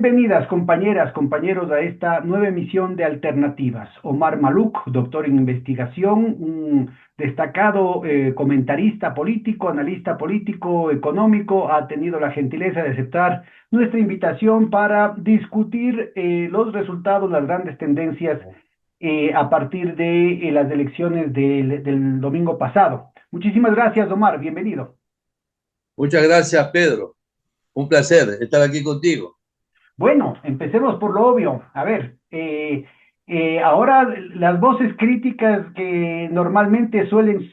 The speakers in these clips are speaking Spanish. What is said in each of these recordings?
Bienvenidas, compañeras, compañeros, a esta nueva emisión de Alternativas. Omar Maluk, doctor en investigación, un destacado comentarista político, analista político, económico, ha tenido la gentileza de aceptar nuestra invitación para discutir los resultados, las grandes tendencias a partir de las elecciones del domingo pasado. Muchísimas gracias, Omar, bienvenido. Muchas gracias, Pedro. Un placer estar aquí contigo. Bueno, empecemos por lo obvio. A ver, ahora las voces críticas que normalmente suelen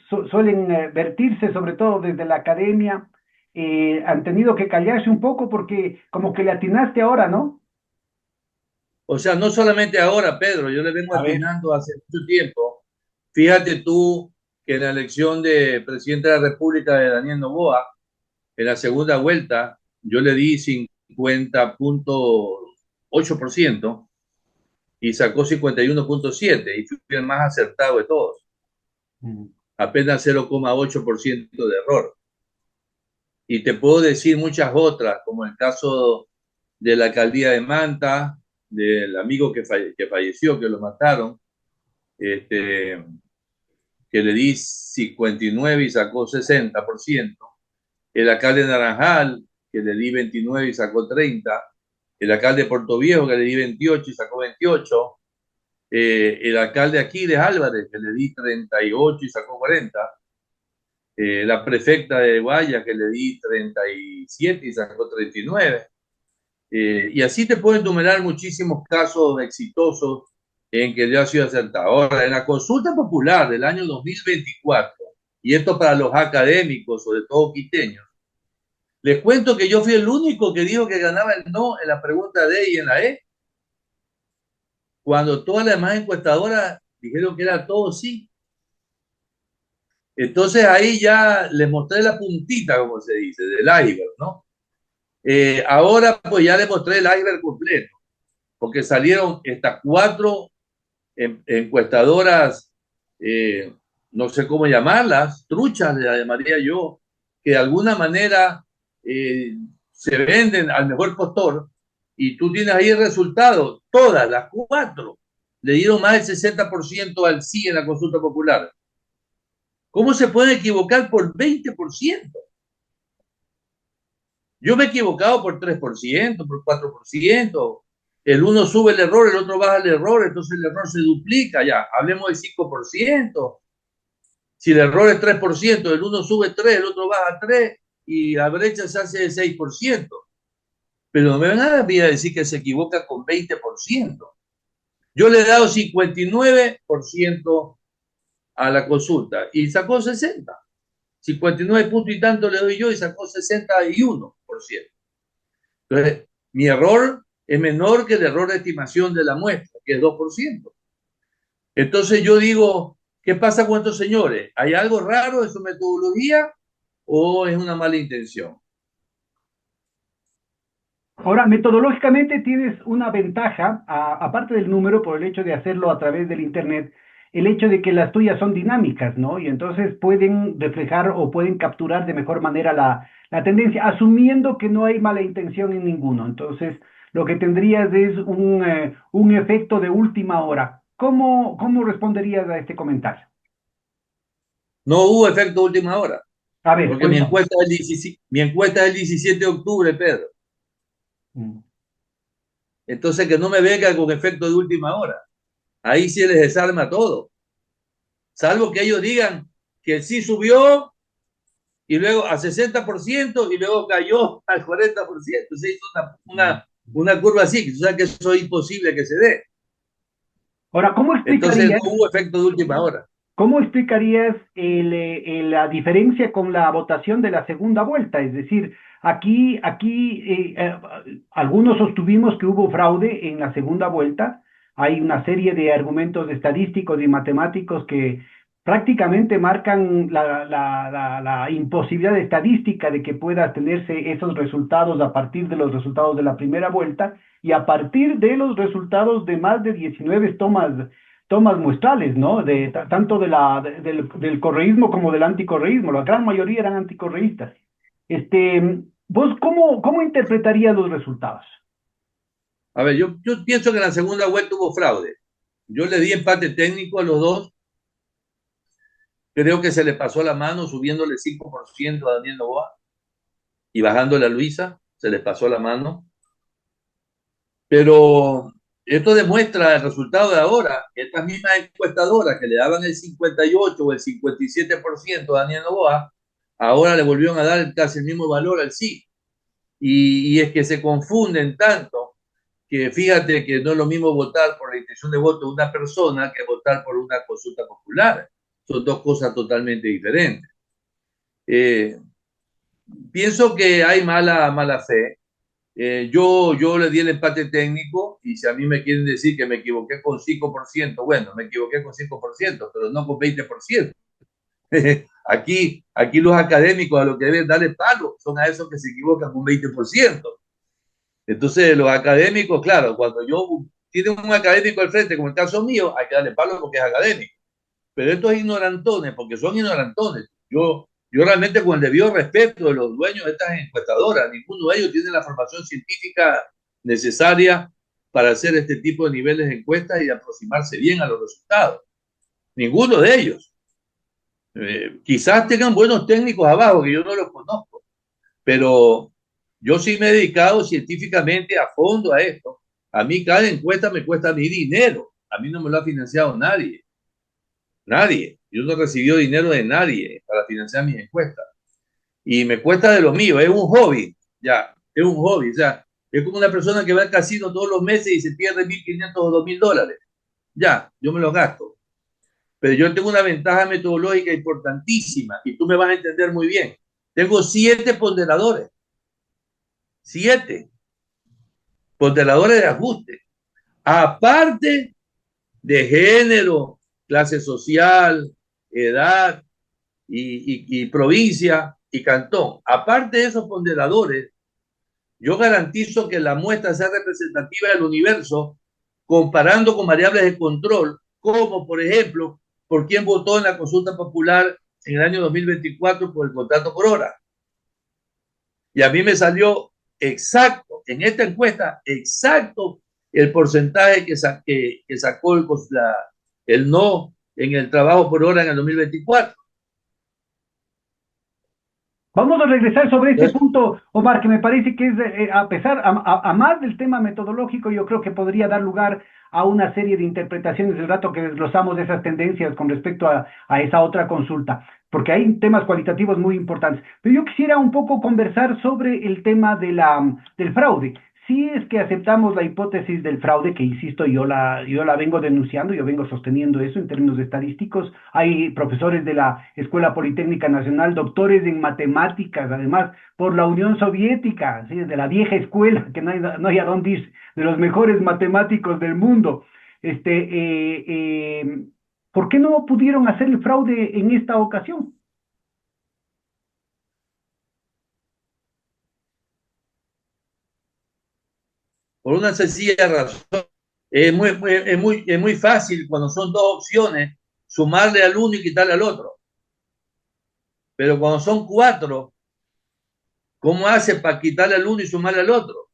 vertirse, sobre todo desde la academia, han tenido que callarse un poco porque como que le atinaste ahora, ¿no? O sea, no solamente ahora, Pedro, yo le vengo A ver. atinando hace mucho tiempo. Fíjate tú que en la elección de presidente de la República de Daniel Noboa, en la segunda vuelta, yo le di 50,8% y sacó 51,7% y fui el más acertado de todos. Mm. Apenas 0,8% de error. Y te puedo decir muchas otras, como el caso de la alcaldía de Manta, del amigo que falleció, que lo mataron, este, que le di 59 y sacó 60%. El alcalde de Naranjal, que le di 29 y sacó 30%. El alcalde de Puerto Viejo, que le di 28 y sacó 28%. El alcalde Aquiles Álvarez, que le di 38 y sacó 40%. La prefecta de Guaya, que le di 37 y sacó 39%. Y así te puedo enumerar muchísimos casos exitosos en que yo ha sido acertado. Ahora, en la consulta popular del año 2024, y esto para los académicos, sobre todo quiteños, les cuento que yo fui el único que dijo que ganaba el no en la pregunta D y en la E, cuando todas las demás encuestadoras dijeron que era todo sí. Entonces ahí ya les mostré la puntita, como se dice, del iceberg, ¿no? Ahora pues ya les mostré el iceberg completo, porque salieron estas cuatro encuestadoras, eh, no sé cómo llamarlas, truchas, le llamaría yo, que de alguna manera eh, se venden al mejor postor y tú tienes ahí el resultado, todas las cuatro le dieron más del 60% al sí en la consulta popular. ¿Cómo se puede equivocar por 20%? Yo me he equivocado por 3%, por 4%. El uno sube el error, el otro baja el error, entonces el error se duplica ya. Hablemos del 5%. Si el error es 3%, el uno sube 3, el otro baja 3 y la brecha se hace de 6%. Pero no me van a decir que se equivoca con 20%. Yo le he dado 59% a la consulta y sacó 60. 59 puntos y tanto le doy yo y sacó 61%. Entonces, mi error es menor que el error de estimación de la muestra, que es 2%. Entonces yo digo, ¿qué pasa con estos señores? ¿Hay algo raro en su metodología o es una mala intención? Ahora, metodológicamente tienes una ventaja, aparte del número, por el hecho de hacerlo a través del Internet, el hecho de que las tuyas son dinámicas, ¿no? Y entonces pueden reflejar o pueden capturar de mejor manera la tendencia, asumiendo que no hay mala intención en ninguno. Entonces, lo que tendrías es un efecto de última hora. ¿Cómo responderías a este comentario? No hubo efecto última hora, A ver, porque cuéntame. mi encuesta es el 17 de octubre, Pedro. Mm. Entonces que no me venga con efecto de última hora. Ahí sí les desarma todo. Salvo que ellos digan que sí subió y luego a 60% y luego cayó al 40%. Se hizo una curva así, que tú sabes que eso es imposible que se dé. Ahora, Entonces no hubo efecto de última hora. ¿cómo explicarías la diferencia con la votación de la segunda vuelta? Es decir, algunos sostuvimos que hubo fraude en la segunda vuelta. Hay una serie de argumentos estadísticos y matemáticos que prácticamente marcan la imposibilidad estadística de que pueda tenerse esos resultados a partir de los resultados de la primera vuelta y a partir de los resultados de más de 19 tomas muestrales, ¿no? Tanto del correísmo como del anticorreísmo. La gran mayoría eran anticorreístas. ¿Vos cómo interpretarías los resultados? A ver, yo pienso que en la segunda vuelta hubo fraude. Yo le di empate técnico a los dos. Creo que se le pasó la mano subiéndole 5% a Daniel Noboa y bajándole a Luisa. Se les pasó la mano. Pero esto demuestra el resultado de ahora. Estas mismas encuestadoras que le daban el 58 o el 57% a Daniel Noboa, ahora le volvieron a dar casi el mismo valor al sí. Y es que se confunden tanto que fíjate que no es lo mismo votar por la intención de voto de una persona que votar por una consulta popular. Son dos cosas totalmente diferentes. Eh, Pienso que hay mala fe. Yo le di el empate técnico y si a mí me quieren decir que me equivoqué con 5%, bueno, me equivoqué con 5%, pero no con 20%. Aquí los académicos a los que deben darle palo son a esos que se equivocan con 20%. Entonces, los académicos, claro, cuando yo tiene un académico al frente, como el caso mío, hay que darle palo porque es académico. Pero estos ignorantones, porque son ignorantones, yo realmente con el debido respeto de los dueños de estas encuestadoras, ninguno de ellos tiene la formación científica necesaria para hacer este tipo de niveles de encuestas y aproximarse bien a los resultados. Ninguno de ellos. Quizás tengan buenos técnicos abajo, que yo no los conozco, pero yo sí me he dedicado científicamente a fondo a esto. A mí cada encuesta me cuesta mi dinero. A mí no me lo ha financiado nadie. Nadie. Yo no he recibido dinero de nadie para financiar mis encuestas. Y me cuesta de lo mío. Es un hobby. Ya, es un hobby. O sea, es como una persona que va al casino todos los meses y se pierde 1.500 o 2.000 dólares. Ya, yo me los gasto. Pero yo tengo una ventaja metodológica importantísima y tú me vas a entender muy bien. Tengo 7 ponderadores. 7 ponderadores de ajuste. Aparte de género, clase social, edad, y provincia y cantón. Aparte de esos ponderadores, yo garantizo que la muestra sea representativa del universo comparando con variables de control, como por ejemplo, por quién votó en la consulta popular en el año 2024 por el contrato por hora. Y a mí me salió exacto, en esta encuesta, exacto el porcentaje que sacó el no en el trabajo por hora en el 2024. Vamos a regresar sobre este punto, Omar, que me parece que es, a pesar, a más del tema metodológico, yo creo que podría dar lugar a una serie de interpretaciones del rato que desglosamos de esas tendencias con respecto a esa otra consulta, porque hay temas cualitativos muy importantes. Pero yo quisiera un poco conversar sobre el tema del fraude. Si es que aceptamos la hipótesis del fraude, que insisto, yo la vengo denunciando, yo vengo sosteniendo eso en términos estadísticos. Hay profesores de la Escuela Politécnica Nacional, doctores en matemáticas, además, por la Unión Soviética, ¿sí? De la vieja escuela, que no hay a dónde ir, de los mejores matemáticos del mundo. ¿Por qué no pudieron hacer el fraude en esta ocasión? Por una sencilla razón. Es muy fácil cuando son dos opciones sumarle al uno y quitarle al otro. Pero cuando son 4, ¿cómo hace para quitarle al uno y sumarle al otro?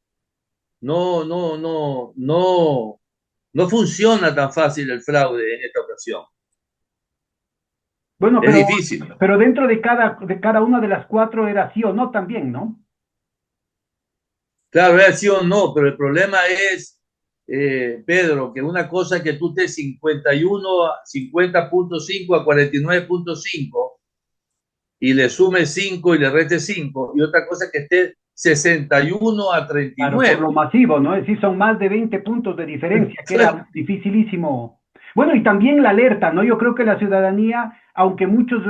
No, no, no, no, no funciona tan fácil el fraude en esta ocasión. Bueno, Es difícil. pero dentro de cada una de las cuatro era sí o no también, ¿no? Claro, es sí o no, pero el problema es, Pedro, que una cosa es que tú estés 50.5 a 49.5 y le sumes 5 y le restes 5, y otra cosa es que esté 61 a Claro, por 39. lo masivo, ¿no? Es decir, son más de 20 puntos de diferencia, que era dificilísimo. Bueno, y también la alerta, ¿no? Yo creo que la ciudadanía, aunque muchos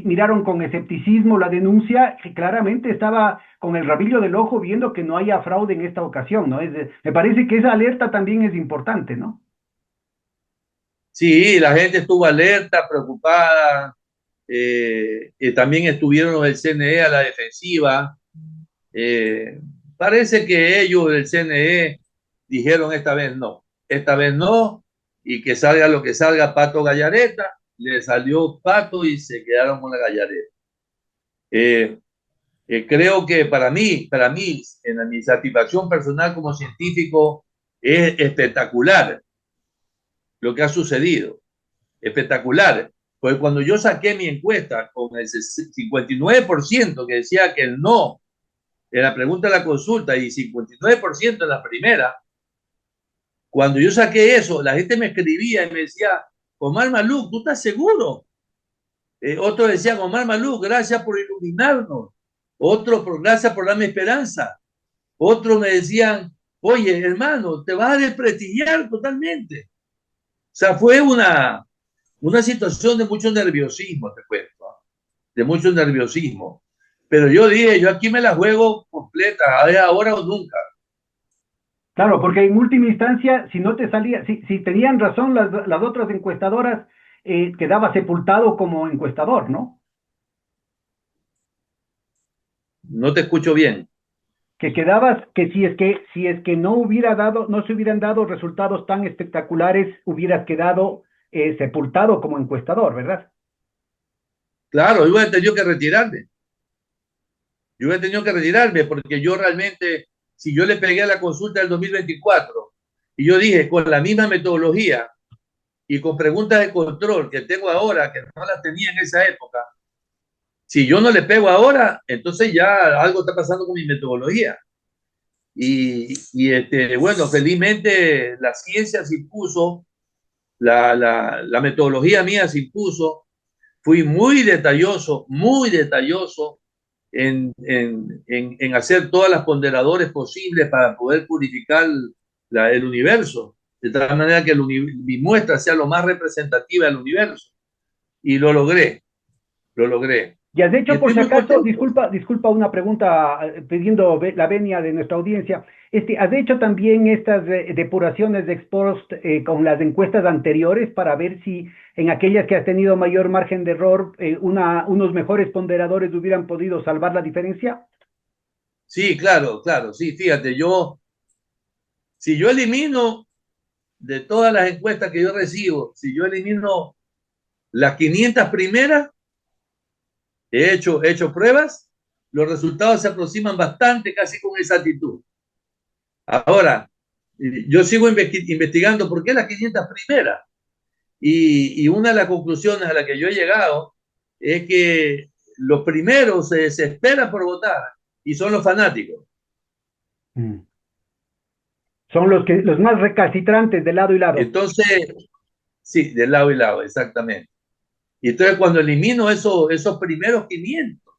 miraron con escepticismo la denuncia, que claramente estaba con el rabillo del ojo viendo que no haya fraude en esta ocasión, ¿no? Me parece que esa alerta también es importante, ¿no? Sí, la gente estuvo alerta, preocupada, también estuvieron los del CNE a la defensiva. Eh, Parece que ellos del CNE dijeron esta vez no, y que salga lo que salga Pato Gallareta, le salió Pato y se quedaron con la Gallareta. Eh, Creo que para mí, en mi satisfacción personal como científico, Es espectacular lo que ha sucedido. Espectacular. Pues cuando yo saqué mi encuesta con el 59% que decía que el no en la pregunta de la consulta y 59% en la primera, cuando yo saqué eso, la gente me escribía y me decía, Omar Maluk, ¿tú estás seguro? Otro decía, Omar Maluk, gracias por iluminarnos. Otro, gracias por darme esperanza. Otros me decían, oye, hermano, te vas a desprestigiar totalmente. O sea, fue una situación de mucho nerviosismo, te cuento, ¿no? De mucho nerviosismo. Pero yo dije, yo aquí me la juego completa, ahora o nunca. Claro, porque en última instancia, si no te salía, si tenían razón las otras encuestadoras, quedaba sepultado como encuestador, ¿no? No te escucho bien. Que quedabas, que si es que no hubiera dado, no se hubieran dado resultados tan espectaculares, hubieras quedado sepultado como encuestador, ¿verdad? Claro, yo he tenido que retirarme. Yo he tenido que retirarme porque yo realmente, si yo le pegué a la consulta del 2024 y yo dije con la misma metodología y con preguntas de control que tengo ahora, que no las tenía en esa época, si yo no le pego ahora, entonces ya algo está pasando con mi metodología. Bueno, felizmente la ciencia se impuso, la metodología mía se impuso, fui muy detalloso en hacer todas las ponderadores posibles para poder purificar el universo, de tal manera que mi muestra sea lo más representativa del universo. Y lo logré, lo logré. Y has Y hecho, por estoy si muy acaso, contento. disculpa una pregunta, pidiendo la venia de nuestra audiencia. ¿Has hecho también estas depuraciones de ex post con las encuestas anteriores para ver si en aquellas que has tenido mayor margen de error, unos mejores ponderadores hubieran podido salvar la diferencia? Sí, claro, claro, sí, fíjate, si yo elimino de todas las encuestas que yo recibo, si yo elimino las 500 primeras, he hecho pruebas, los resultados se aproximan bastante, casi con exactitud. Ahora, yo sigo investigando por qué las 500 primeras. Y una de las conclusiones a la que yo he llegado es que los primeros se desesperan por votar y son los fanáticos. Mm. Son los más recalcitrantes de lado y lado. Entonces, sí, de lado y lado, exactamente. Y entonces cuando elimino esos primeros 500,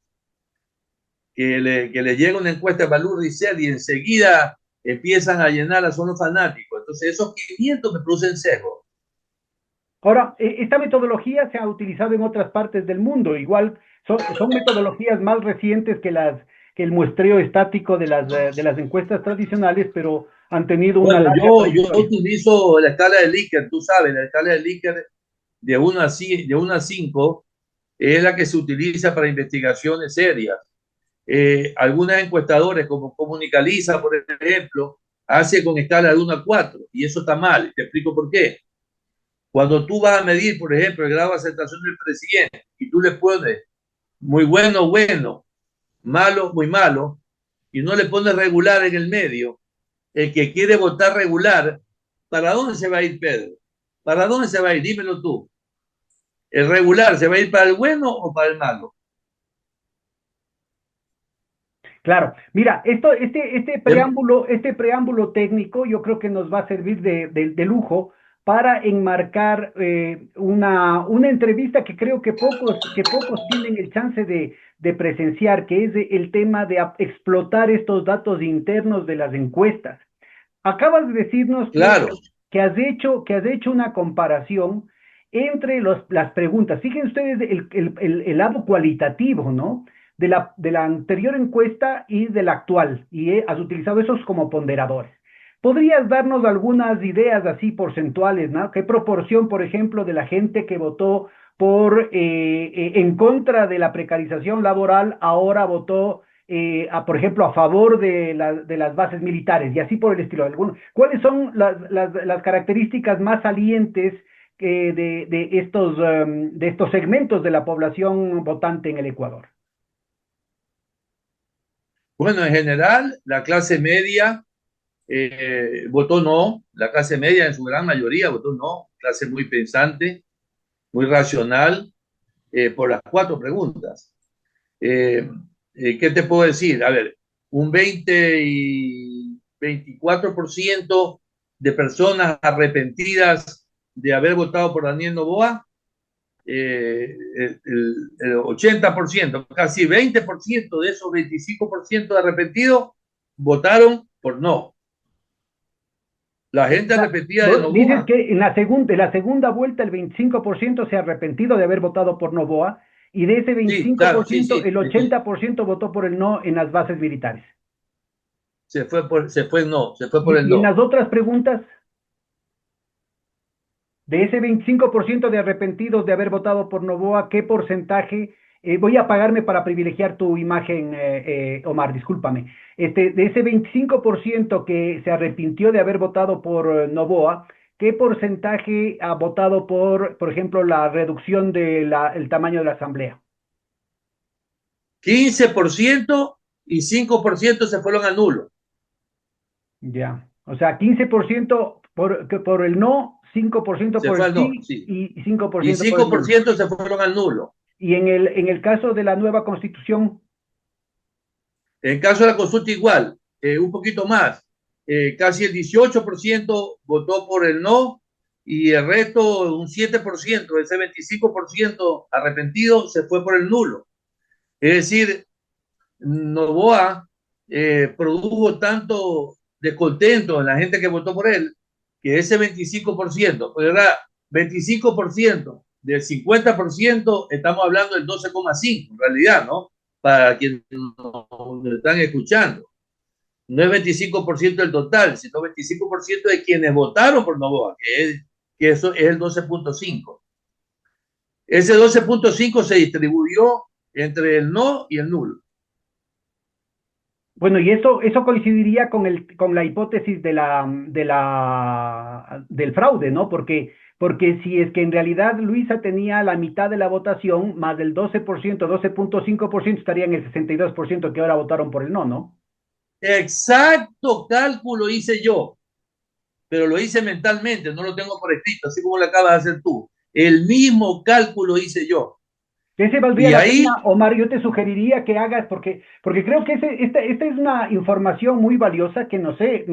que le llega una encuesta de Valur Risel y enseguida empiezan a llenar a son los fanáticos. Entonces esos 500 me producen sesgo. Ahora, esta metodología se ha utilizado en otras partes del mundo. Igual son metodologías más recientes que el muestreo estático de las encuestas tradicionales, pero han tenido una Bueno, larga yo trayectoria. utilizo la escala de Likert, tú sabes, la escala de Likert de 1 a 5 es la que se utiliza para investigaciones serias. Algunas encuestadores, como Comunicaliza, por ejemplo, hace con escala de 1 a 4 y eso está mal. Te explico por qué. Cuando tú vas a medir, por ejemplo, el grado de aceptación del presidente y tú le pones muy bueno, bueno, malo, muy malo, y no le pones regular en el medio, el que quiere votar regular, ¿para dónde se va a ir, Pedro? ¿Para dónde se va a ir? Dímelo tú. ¿El regular se va a ir para el bueno o para el malo? Claro, mira, este preámbulo técnico yo creo que nos va a servir de lujo para enmarcar una entrevista que creo que pocos tienen el chance de presenciar, que es el tema de explotar estos datos internos de las encuestas. Acabas de decirnos que, Claro, que has hecho una comparación entre las preguntas. Fíjense ustedes el lado cualitativo, ¿no? De la anterior encuesta y de la actual, y has utilizado esos como ponderadores. ¿Podrías darnos algunas ideas así porcentuales, ¿no? ¿Qué proporción, por ejemplo, de la gente que votó en contra de la precarización laboral ahora votó, por ejemplo, a favor de las bases militares y así por el estilo? ¿Cuáles son las características más salientes de estos segmentos de la población votante en el Ecuador? bueno, en general, la clase media votó no, la clase media en su gran mayoría votó no, clase muy pensante, muy racional, por las cuatro preguntas. ¿Qué te puedo decir? A ver, un 20 y 24% de personas arrepentidas de haber votado por Daniel Noboa, el 80%, casi 20% de esos 25% de arrepentidos votaron por no. La gente arrepentida de Vos dices Noboa, que en la segunda vuelta el 25% se ha arrepentido de haber votado por Noboa y de ese sí, claro, sí, 25% sí, el 80% votó por el no en las bases militares. se fue no, se fue por el Y en no. las otras preguntas, de ese 25% de arrepentidos de haber votado por Noboa, ¿qué porcentaje? Voy a apagarme para privilegiar tu imagen, Omar, discúlpame. De ese 25% que se arrepintió de haber votado por Noboa, ¿qué porcentaje ha votado por ejemplo, la reducción del tamaño de la asamblea? 15% y 5% se fueron al nulo. Ya. O sea, 15% por el no, 5% Se por fue el al no, sí sí. y Y 5% por el cinco por nulo. ciento se fueron al nulo. Y en el caso de la nueva constitución, En caso de la consulta igual, un poquito más, casi el 18% votó por el no y el resto, un 7%, ese 25% arrepentido, se fue por el nulo. Es decir, Novoa produjo tanto descontento en la gente que votó por él, que ese 25%, pues era 25% del 50%, estamos hablando del 12,5% en realidad, ¿no? Para quienes nos están escuchando. No es 25% del total, sino 25% de quienes votaron por Novoa, que eso es el 12,5%. Ese 12,5% se distribuyó entre el no y el nulo. bueno, y eso coincidiría con la hipótesis del fraude, ¿no? Porque si es que en realidad Luisa tenía la mitad de la votación, más del 12%, 12,5% estaría en el 62% que ahora votaron por el no, ¿no? Exacto cálculo hice yo, pero lo hice mentalmente, no lo tengo por escrito, así como lo acabas de hacer tú. El mismo cálculo hice yo. Ese valdría Y la pena, ahí, Omar, yo te sugeriría que hagas, porque creo que esta es una información muy valiosa que no sé,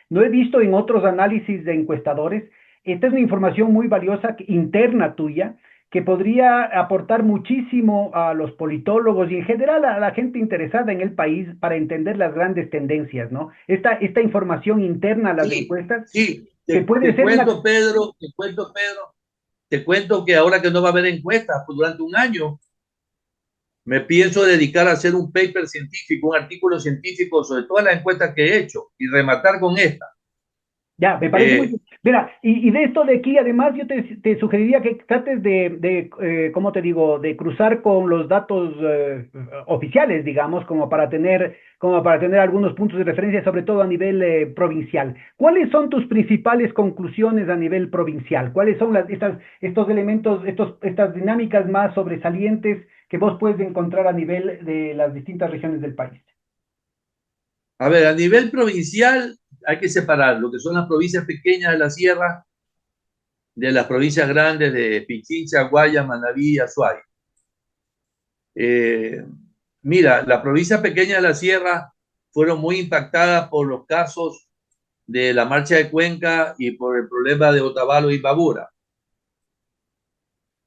no he visto en otros análisis de encuestadores. Esta es una información muy valiosa interna tuya que podría aportar muchísimo a los politólogos y en general a la gente interesada en el país para entender las grandes tendencias, ¿no? Esta información interna a las sí, encuestas sí, que puede ser una... Te cuento que ahora que no va a haber encuestas pues durante un año, me pienso dedicar a hacer un paper científico, un artículo científico sobre todas las encuestas que he hecho y rematar con esta. Ya, me parece muy Eh, bien. Mira, y de esto de aquí, además, yo te sugeriría que trates ¿cómo te digo?, de cruzar con los datos oficiales, digamos, como para tener algunos puntos de referencia, sobre todo a nivel provincial. ¿Cuáles son tus principales conclusiones a nivel provincial? ¿Cuáles son estos elementos, estas dinámicas más sobresalientes que vos puedes encontrar a nivel de las distintas regiones del país? a ver, a nivel provincial hay que separar lo que son las provincias pequeñas de la sierra de las provincias grandes de Pichincha, Guayas, Manabí y Azuay. Eh, Mira, las provincias pequeñas de la sierra fueron muy impactadas por los casos de la marcha de Cuenca y por el problema de Otavalo y Babura.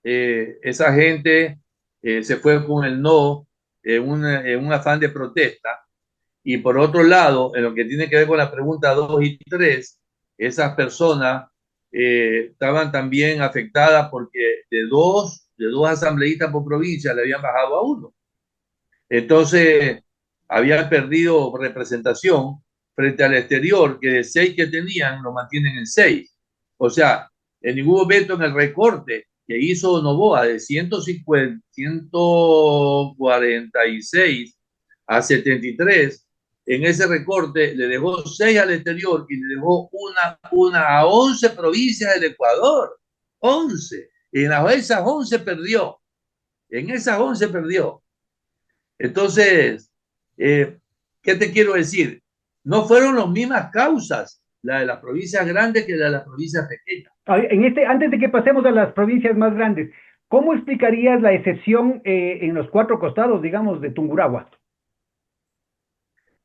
Esa gente se fue con el no en un afán de protesta. Y por otro lado, en lo que tiene que ver con la pregunta 2 y 3, esas personas estaban también afectadas porque de dos asambleístas por provincia le habían bajado a uno. Entonces, habían perdido representación frente al exterior, que de 6 que tenían, lo mantienen en 6. O sea, en ningún momento en el recorte que hizo Novoa de 150, 146 a 73, en ese recorte le dejó 6 al exterior y le dejó una a 11 provincias del Ecuador. 11. En esas 11 perdió. En esas 11 perdió. Entonces, ¿qué te quiero decir? no fueron las mismas causas, la de las provincias grandes que la de las provincias pequeñas. Antes de que pasemos a las provincias más grandes, ¿cómo explicarías la excepción en los cuatro costados, digamos, de Tungurahua?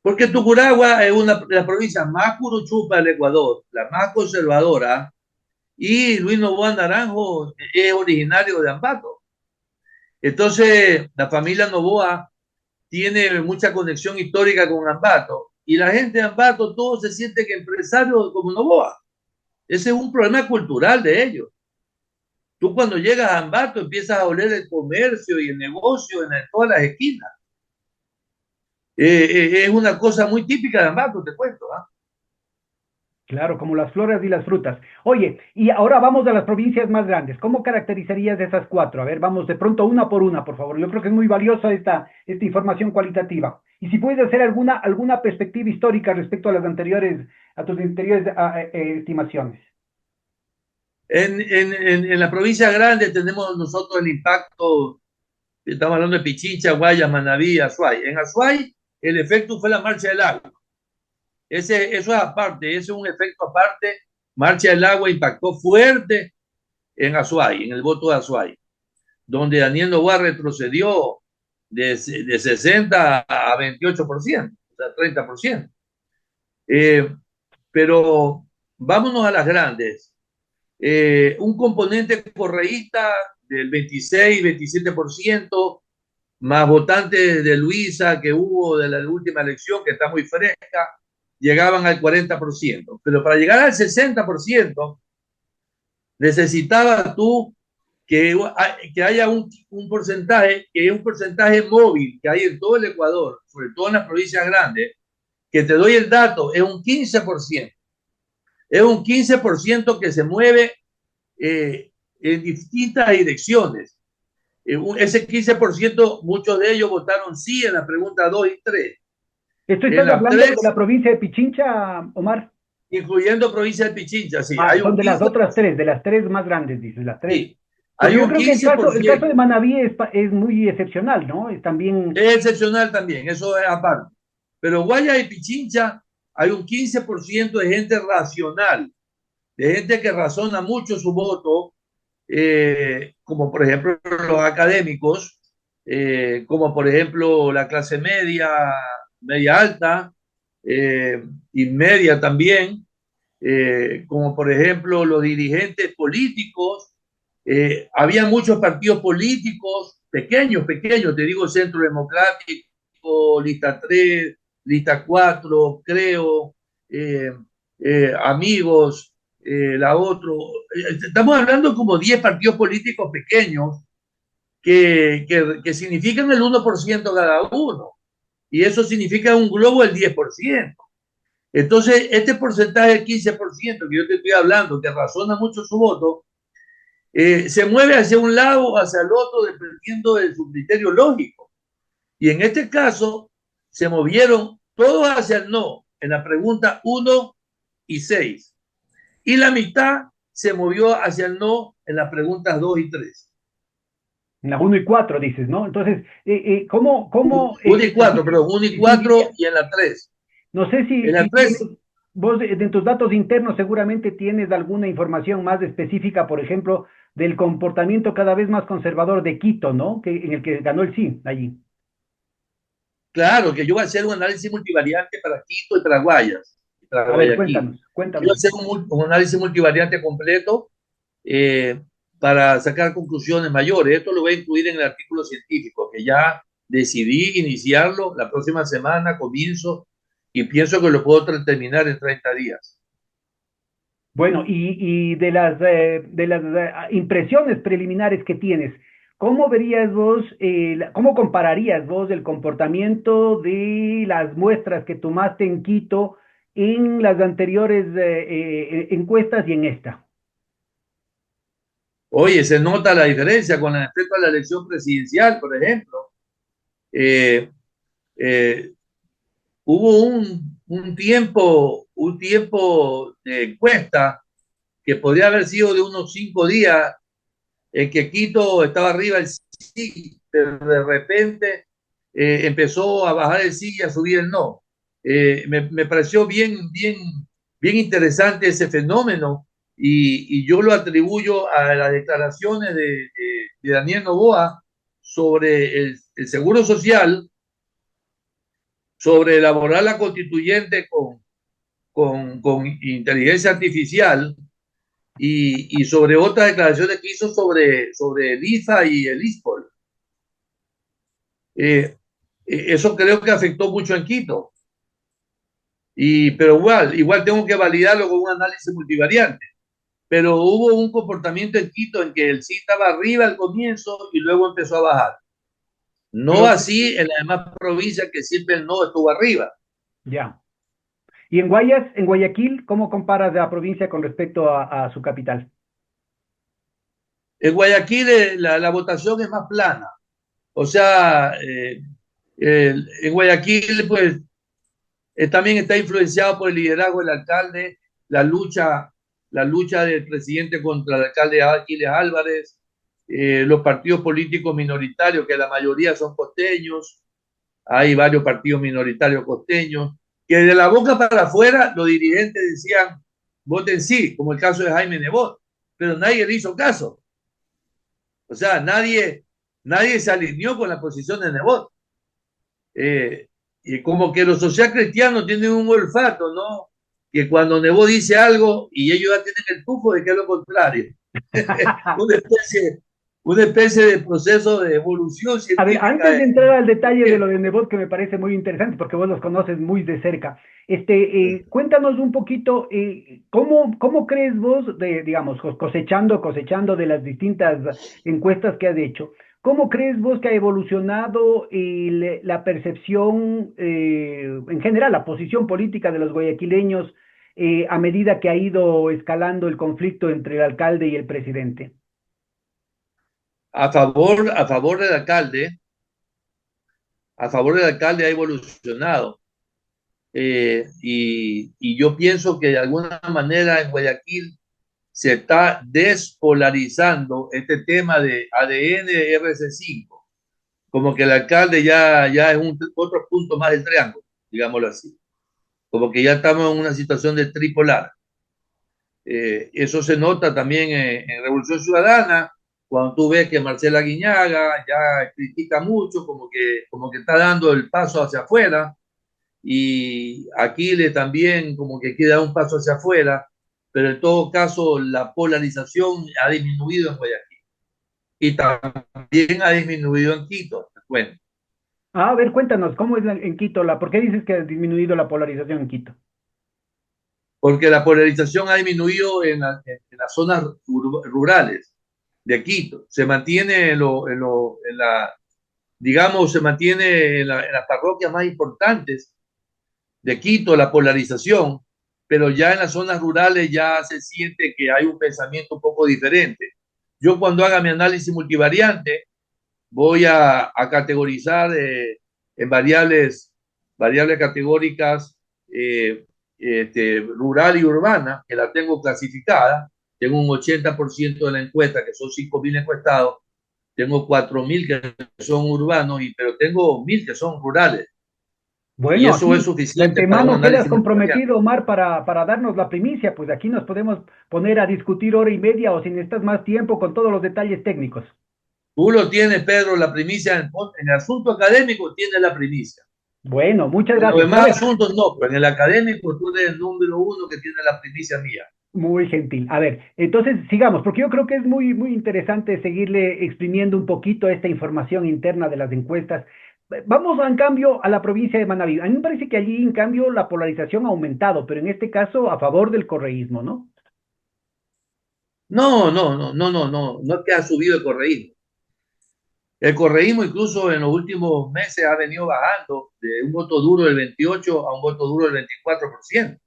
Porque Tucuragua es una de las provincias más curuchupa del Ecuador, la más conservadora, y Luis Novoa Naranjo es originario de Ambato. Entonces, la familia Novoa tiene mucha conexión histórica con Ambato, y la gente de Ambato, todo se siente que empresario como Novoa. Ese es un problema cultural de ellos. Tú cuando llegas a Ambato empiezas a oler el comercio y el negocio en todas las esquinas. Es una cosa muy típica de Ambato, te cuento. ¿Ah? Claro, como las flores y las frutas. Oye, y ahora vamos a las provincias más grandes. ¿Cómo caracterizarías esas cuatro? A ver, vamos de pronto una por una, por favor. Yo creo que es muy valiosa esta información cualitativa. Y si puedes hacer alguna perspectiva histórica respecto a tus anteriores estimaciones. En la provincia grande tenemos nosotros el impacto, estamos hablando de Pichincha, Guayas, Manabí, Azuay. En Azuay el efecto fue la marcha del agua. Eso es aparte, ese es un efecto aparte. Marcha del agua impactó fuerte en Azuay, en el voto de Azuay, donde Daniel Noboa retrocedió de 60 a 28%, o sea, 30%. Pero vámonos a las grandes. Un componente correísta del 26-27%, más votantes de Luisa que hubo de la última elección, que está muy fresca, llegaban al 40%. Pero para llegar al 60%, necesitabas tú que haya un porcentaje, que es un porcentaje móvil que hay en todo el Ecuador, sobre todo en las provincias grandes, que te doy el dato, es un 15%. Es un 15% que se mueve en distintas direcciones. Ese 15%, muchos de ellos votaron sí en la pregunta 2 y 3. ¿Esto En estás las hablando de 3, la provincia de Pichincha, Omar? incluyendo provincia de Pichincha, sí, Ah, hay son un de las 15%. otras tres, de las tres más grandes, dices, las tres. Sí, hay Porque yo un creo que el caso de 15%. Manabí es muy excepcional, ¿no? Es también. Es excepcional también, eso es aparte. Pero Guaya y Pichincha hay un 15% de gente racional, de gente que razona mucho su voto, como por ejemplo los académicos, como por ejemplo la clase media, media alta y media también, como por ejemplo los dirigentes políticos. Había muchos partidos políticos pequeños, pequeños, te digo, Centro Democrático, Lista 3, Lista 4, Creo, Amigos, la otro. Estamos hablando como 10 partidos políticos pequeños que significan el 1% cada uno. Y eso significa un globo del 10%. Entonces, este porcentaje del 15% que yo te estoy hablando, que razona mucho su voto, se mueve hacia un lado o hacia el otro dependiendo de su criterio lógico. Y en este caso, se movieron todos hacia el no en la pregunta 1 y 6. Y la mitad se movió hacia el no en las preguntas 2 y 3. En la 1 y 4 dices, ¿no? Entonces, ¿cómo 1 y 4, perdón, 1 y 4 definiría? y en la 3. No sé En la si tienes, 3, vos en tus datos internos seguramente tienes alguna información más específica, por ejemplo, del comportamiento cada vez más conservador de Quito, ¿no? En el que ganó el sí allí. claro que yo voy a hacer un análisis multivariante para Quito y para Guayas, y para A ver, Guayaquil. cuéntanos, Quiero cuéntanos. hacer un análisis multivariante completo eh, para sacar conclusiones mayores. Esto lo voy a incluir en el artículo científico, que ya decidí iniciarlo la próxima semana, comienzo, y pienso que lo puedo terminar en 30 días. Bueno, y de las impresiones preliminares que tienes, ¿cómo verías vos, cómo compararías vos el comportamiento de las muestras que tomaste en Quito en las anteriores encuestas y en esta? Oye, se nota la diferencia con respecto a la elección presidencial, por ejemplo. Eh, eh, Hubo un tiempo de encuesta que podría haber sido de unos 5 días, en que Quito estaba arriba el sí, pero de repente empezó a bajar el sí y a subir el no. Me pareció bien interesante ese fenómeno y yo lo atribuyo a las declaraciones de Daniel Noboa sobre el seguro social, sobre elaborar la constituyente con inteligencia artificial y sobre otras declaraciones que hizo sobre el IFA y el ISPOL. Eso creo que afectó mucho en Quito. Pero igual tengo que validarlo con un análisis multivariante. Pero hubo un comportamiento en Quito en que el sí estaba arriba al comienzo y luego empezó a bajar. No Pero, así en las demás provincias que siempre el no estuvo arriba. ya. Y en Guayas, en Guayaquil, ¿cómo comparas la provincia con respecto a su capital? En Guayaquil la votación es más plana. O sea, en Guayaquil pues también está influenciado por el liderazgo del alcalde, la lucha, la lucha del presidente contra el alcalde Aquiles Álvarez, los partidos políticos minoritarios, que la mayoría son costeños, hay varios partidos minoritarios costeños, que de la boca para afuera los dirigentes decían, voten sí, como el caso de Jaime Nebot, pero nadie le hizo caso. O sea, nadie se alineó con la posición de Nebot. Y como que los social cristianos tienen un olfato, ¿no? Que cuando Nebot dice algo y ellos ya tienen el tufo de que es lo contrario. una, especie, una especie de proceso de evolución A ver, científica. antes de entrar al detalle de lo de Nebot, que me parece muy interesante, porque vos los conoces muy de cerca, cuéntanos un poquito, ¿cómo crees vos, digamos, cosechando de las distintas encuestas que has hecho, cómo crees vos que ha evolucionado la percepción, en general, la posición política de los guayaquileños a medida que ha ido escalando el conflicto entre el alcalde y el presidente? A favor del alcalde, ha evolucionado. Y yo pienso que de alguna manera en Guayaquil se está despolarizando este tema de ADN RC5, como que el alcalde ya es otro punto más del triángulo, digámoslo así, como que ya estamos en una situación de tripolar. Eso se nota también en Revolución Ciudadana, cuando tú ves que Marcela Guiñaga ya critica mucho, como que está dando el paso hacia afuera, y Aquiles también como que quiere dar un paso hacia afuera, pero en todo caso la polarización ha disminuido en Guayaquil y también ha disminuido en Quito. Bueno, A ver, cuéntanos, ¿cómo es en Quito? ¿Por qué dices que ha disminuido la polarización en Quito? porque la polarización ha disminuido en las zonas rurales de Quito. Se mantiene digamos, se mantiene en las parroquias más importantes de Quito la polarización, pero ya en las zonas rurales ya se siente que hay un pensamiento un poco diferente. Yo cuando haga mi análisis multivariante voy a categorizar en variables categóricas rural y urbana, que la tengo clasificada. Tengo un 80% de la encuesta, que son 5.000 encuestados. Tengo 4.000 que son urbanos, pero tengo 1.000 que son rurales. Y Bueno, eso es aquí de suficiente para un antemano quedas análisis multivariante. comprometido, Omar, para darnos la primicia, pues aquí nos podemos poner a discutir hora y media o si necesitas más tiempo con todos los detalles técnicos. Tú lo tienes, Pedro, la primicia en el asunto académico tienes la primicia. Bueno, muchas En los gracias. A demás ver, asuntos no, pero en el académico tú eres el número uno que tiene la primicia mía. muy gentil. A ver, entonces sigamos, porque yo creo que es muy interesante seguirle exprimiendo un poquito esta información interna de las encuestas. Vamos en cambio a la provincia de Manabí. A mí me parece que allí en cambio la polarización ha aumentado, pero en este caso a favor del correísmo, ¿no? No es que ha subido el correísmo. El correísmo incluso en los últimos meses ha venido bajando de un voto duro del 28 a un voto duro del 24%.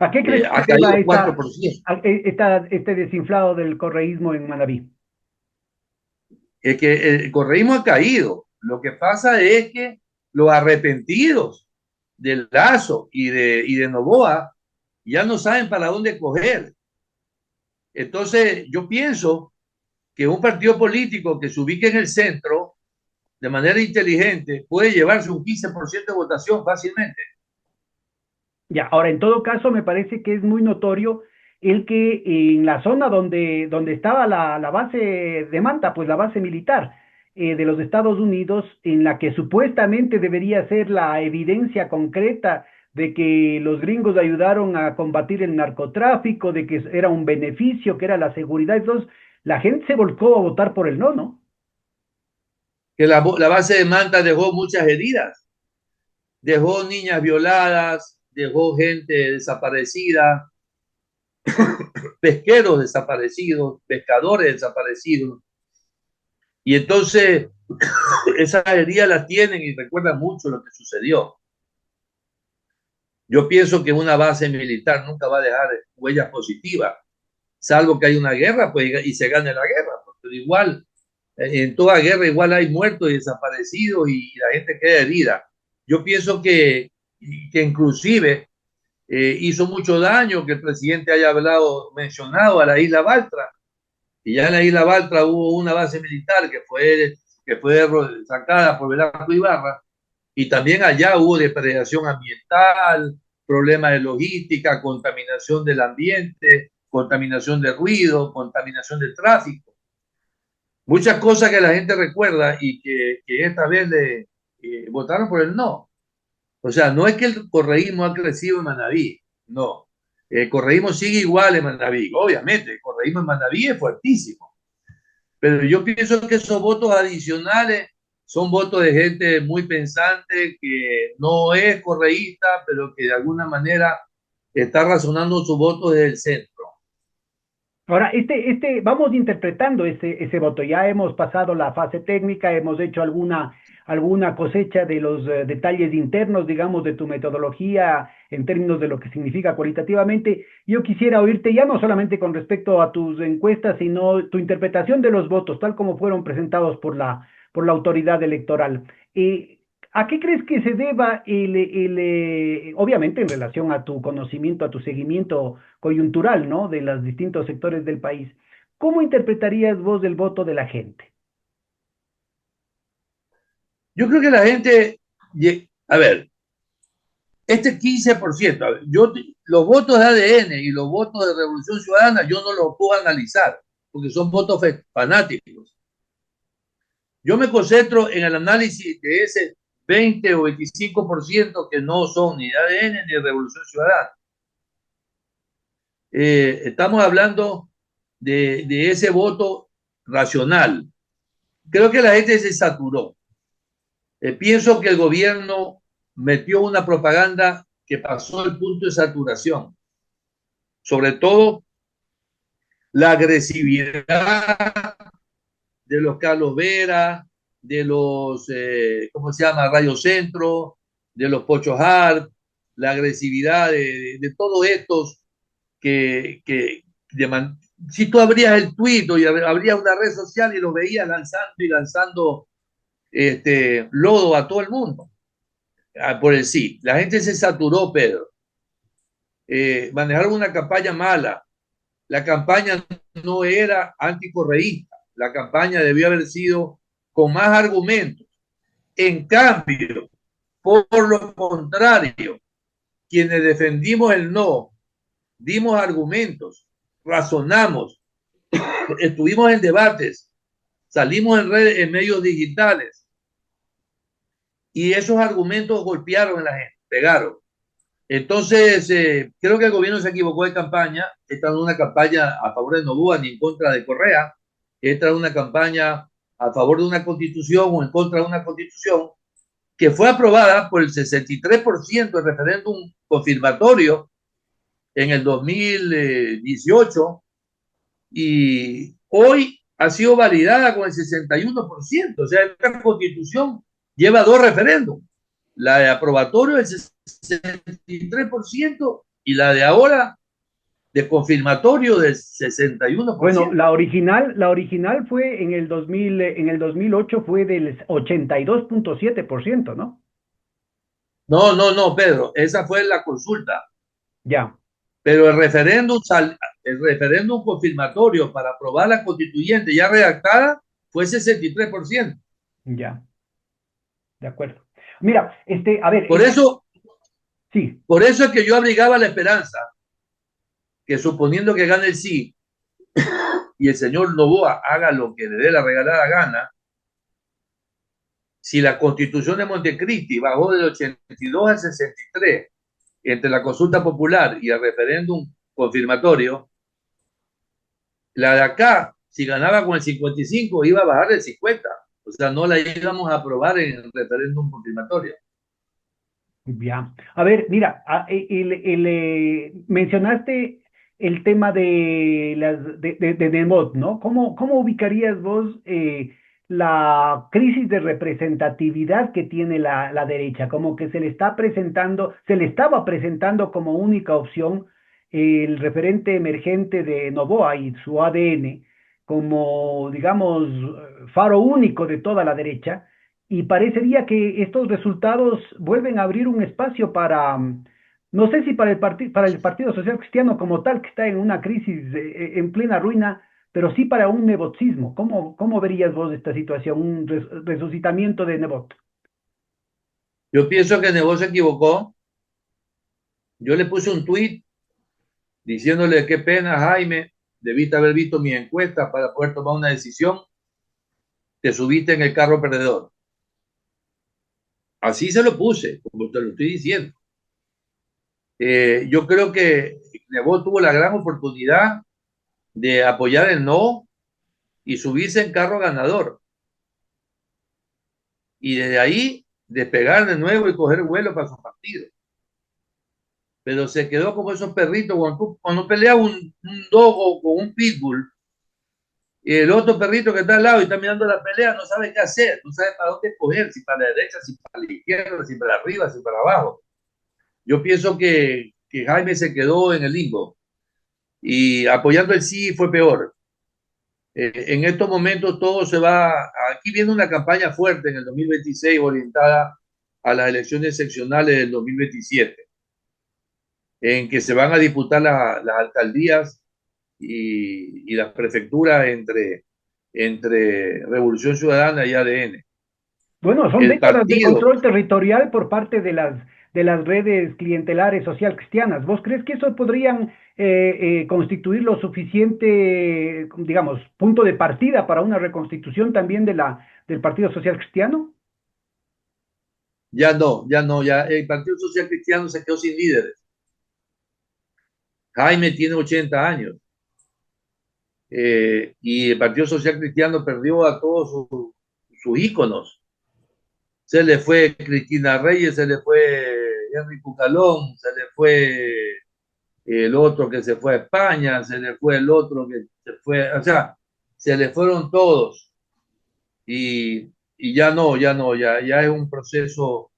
¿A qué crees que Ha se deba caído 4%. este desinflado del correísmo en Manabí? Es que el correísmo ha caído. Lo que pasa es que los arrepentidos del Lazo y de Novoa ya no saben para dónde coger. Entonces, yo pienso que un partido político que se ubique en el centro de manera inteligente, puede llevarse un 15% de votación fácilmente. Ya, ahora en todo caso me parece que es muy notorio el que en la zona donde estaba la base de Manta, pues la base militar de los Estados Unidos, en la que supuestamente debería ser la evidencia concreta de que los gringos ayudaron a combatir el narcotráfico, de que era un beneficio, que era la seguridad, entonces la gente se volcó a votar por el no, ¿no? Que la base de Manta dejó muchas heridas, dejó niñas violadas, dejó gente desaparecida, pesqueros desaparecidos, pescadores desaparecidos. Y entonces esas heridas las tienen y recuerdan mucho lo que sucedió. Yo pienso que una base militar nunca va a dejar huellas positivas, salvo que haya una guerra pues, y se gane la guerra. Pero igual, en toda guerra igual hay muertos y desaparecidos y la gente queda herida. Yo pienso que inclusive hizo mucho daño que el presidente haya mencionado a la isla Baltra. Y ya en la isla Baltra hubo una base militar que fue sacada por Velasco Ibarra, y también allá hubo depredación ambiental, problemas de logística, contaminación del ambiente, contaminación de ruido, contaminación del tráfico. Muchas cosas que la gente recuerda y que esta vez votaron por el no. O sea, no es que el correísmo ha crecido en Manabí, no. El correísmo sigue igual en Manabí. Obviamente, el correísmo en Manabí es fuertísimo. Pero yo pienso que esos votos adicionales son votos de gente muy pensante, que no es correísta, pero que de alguna manera está razonando su voto desde el centro. Ahora, vamos interpretando ese voto. Ya hemos pasado la fase técnica, hemos hecho alguna cosecha de los detalles internos, digamos, de tu metodología en términos de lo que significa cualitativamente. Yo quisiera oírte ya no solamente con respecto a tus encuestas, sino tu interpretación de los votos, tal como fueron presentados por la autoridad electoral. ¿A qué crees que se deba obviamente en relación a tu conocimiento, a tu seguimiento coyuntural, ¿no? De los distintos sectores del país? ¿Cómo interpretarías vos el voto de la gente? Yo creo que la gente, a ver, este 15%, a ver, los votos de ADN y los votos de Revolución Ciudadana, yo no los puedo analizar, porque son votos fanáticos. Yo me concentro en el análisis de ese 20 o 25% que no son ni de ADN ni de Revolución Ciudadana. Estamos hablando de ese voto racional. Creo que la gente se saturó. Pienso que el gobierno metió una propaganda que pasó el punto de saturación. Sobre todo la agresividad de los Carlos Vera, de los, ¿cómo se llama? Radio Centro, de los Pocho Hart, la agresividad de todos estos que si tú abrías el tweet o abrías una red social y lo veías lanzando y lanzando lodo a todo el mundo por el sí. La gente se saturó, Pedro. Manejaron una campaña mala. La campaña no era anticorreísta. La campaña debió haber sido con más argumentos. En cambio, por lo contrario, quienes defendimos el no, dimos argumentos, razonamos, estuvimos en debates, salimos en redes, en medios digitales, y esos argumentos golpearon a la gente, pegaron. Entonces, creo que el gobierno se equivocó de campaña. Esta no es una campaña a favor de Noboa ni en contra de Correa. Esta es una campaña a favor de una constitución o en contra de una constitución que fue aprobada por el 63% del referéndum confirmatorio en el 2018 y hoy ha sido validada con el 61%. O sea, esta constitución lleva dos referéndums, la de aprobatorio del 63% y la de ahora de confirmatorio del 61%. Bueno, la original fue en el 2008 fue del 82.7%, ¿no? No, Pedro, esa fue la consulta. Ya, Pero el referéndum confirmatorio para aprobar la constituyente ya redactada fue 63%. ya. de acuerdo. Mira, a ver, Por eso, sí, por eso es que yo abrigaba la esperanza que suponiendo que gane el sí y el señor Novoa haga lo que le dé la regalada gana, si la constitución de Montecristi bajó del 82 al 63 entre la consulta popular y el referéndum confirmatorio, la de acá, si ganaba con el 55, iba a bajar del 50. O sea, no la íbamos a aprobar en el referéndum confirmatorio. ya. A ver, mira, mencionaste el tema de de Nebot, ¿no? ¿Cómo ubicarías vos la crisis de representatividad que tiene la derecha? Como que se le está presentando, se le estaba presentando como única opción el referente emergente de Noboa y su ADN como, digamos, faro único de toda la derecha y parecería que estos resultados vuelven a abrir un espacio para, no sé si para para el Partido Social Cristiano como tal, que está en una crisis en plena ruina, pero sí para un nebotismo. ¿Cómo verías vos esta situación, un resucitamiento de Nebot? Yo pienso que Nebo se equivocó. Yo le puse un tweet diciéndole qué pena, Jaime, debiste haber visto mi encuesta para poder tomar una decisión, te subiste en el carro perdedor. Así se lo puse, como te lo estoy diciendo. Yo creo que Nebo tuvo la gran oportunidad de apoyar el no y subirse en carro ganador. Y desde ahí despegar de nuevo y coger vuelo para su partido. Pero se quedó como esos perritos cuando pelea un dogo con un pitbull y el otro perrito que está al lado y está mirando la pelea no sabe qué hacer, no sabe para dónde coger, si para la derecha, si para la izquierda, si para arriba, si para abajo. Yo pienso que Jaime se quedó en el limbo y apoyando el sí fue peor. En estos momentos todo se va, aquí viene una campaña fuerte en el 2026 orientada a las elecciones seccionales del 2027, en que se van a disputar las alcaldías y las prefecturas entre Revolución Ciudadana y ADN. Bueno, son El décadas de partido, control territorial por parte de las redes clientelares social cristianas. ¿Vos crees que eso podrían constituir lo suficiente, digamos, punto de partida para una reconstitución también de del Partido Social Cristiano? ya el Partido Social Cristiano se quedó sin líderes. Jaime tiene 80 años y el Partido Social Cristiano perdió a todos sus íconos. Se le fue Cristina Reyes, se le fue Henry Cucalón, se le fue el otro que se fue a España, se le fue el otro que se fue, o sea, se le fueron todos y ya es un proceso,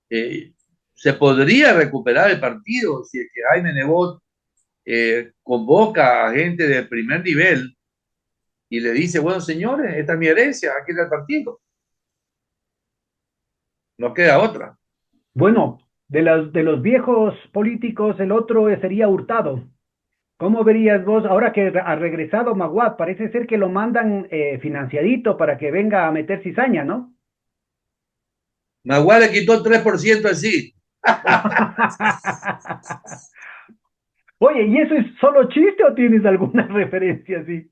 eh, se podría recuperar el partido si es que Jaime Nebot convoca a gente de primer nivel y le dice, bueno señores, esta es mi herencia, aquí está el partido, no queda otra. Bueno, de los viejos políticos, el otro sería Hurtado. ¿Cómo verías vos, ahora que ha regresado Maguad, parece ser que lo mandan financiadito para que venga a meter cizaña, ¿no? Maguire le quitó el 3% así. Oye, ¿y eso es solo chiste o tienes alguna referencia así?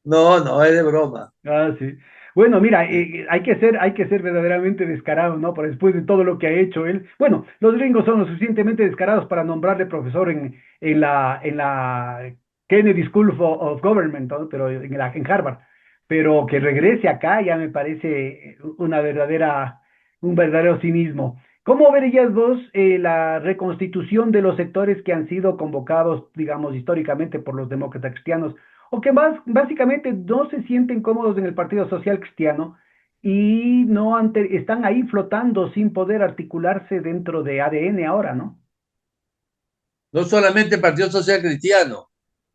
No, no, es de broma. Ah, sí. Bueno, mira, hay que ser verdaderamente descarado, ¿no? Por después de todo lo que ha hecho él. Bueno, los gringos son lo suficientemente descarados para nombrarle profesor en la Kennedy School of Government, ¿no? Pero en Harvard. Pero que regrese acá ya me parece un verdadero cinismo. ¿Cómo verías vos la reconstitución de los sectores que han sido convocados, digamos, históricamente por los demócratas cristianos? O que básicamente no se sienten cómodos en el Partido Social Cristiano y no están ahí flotando sin poder articularse dentro de ADN ahora, ¿no? No solamente el Partido Social Cristiano,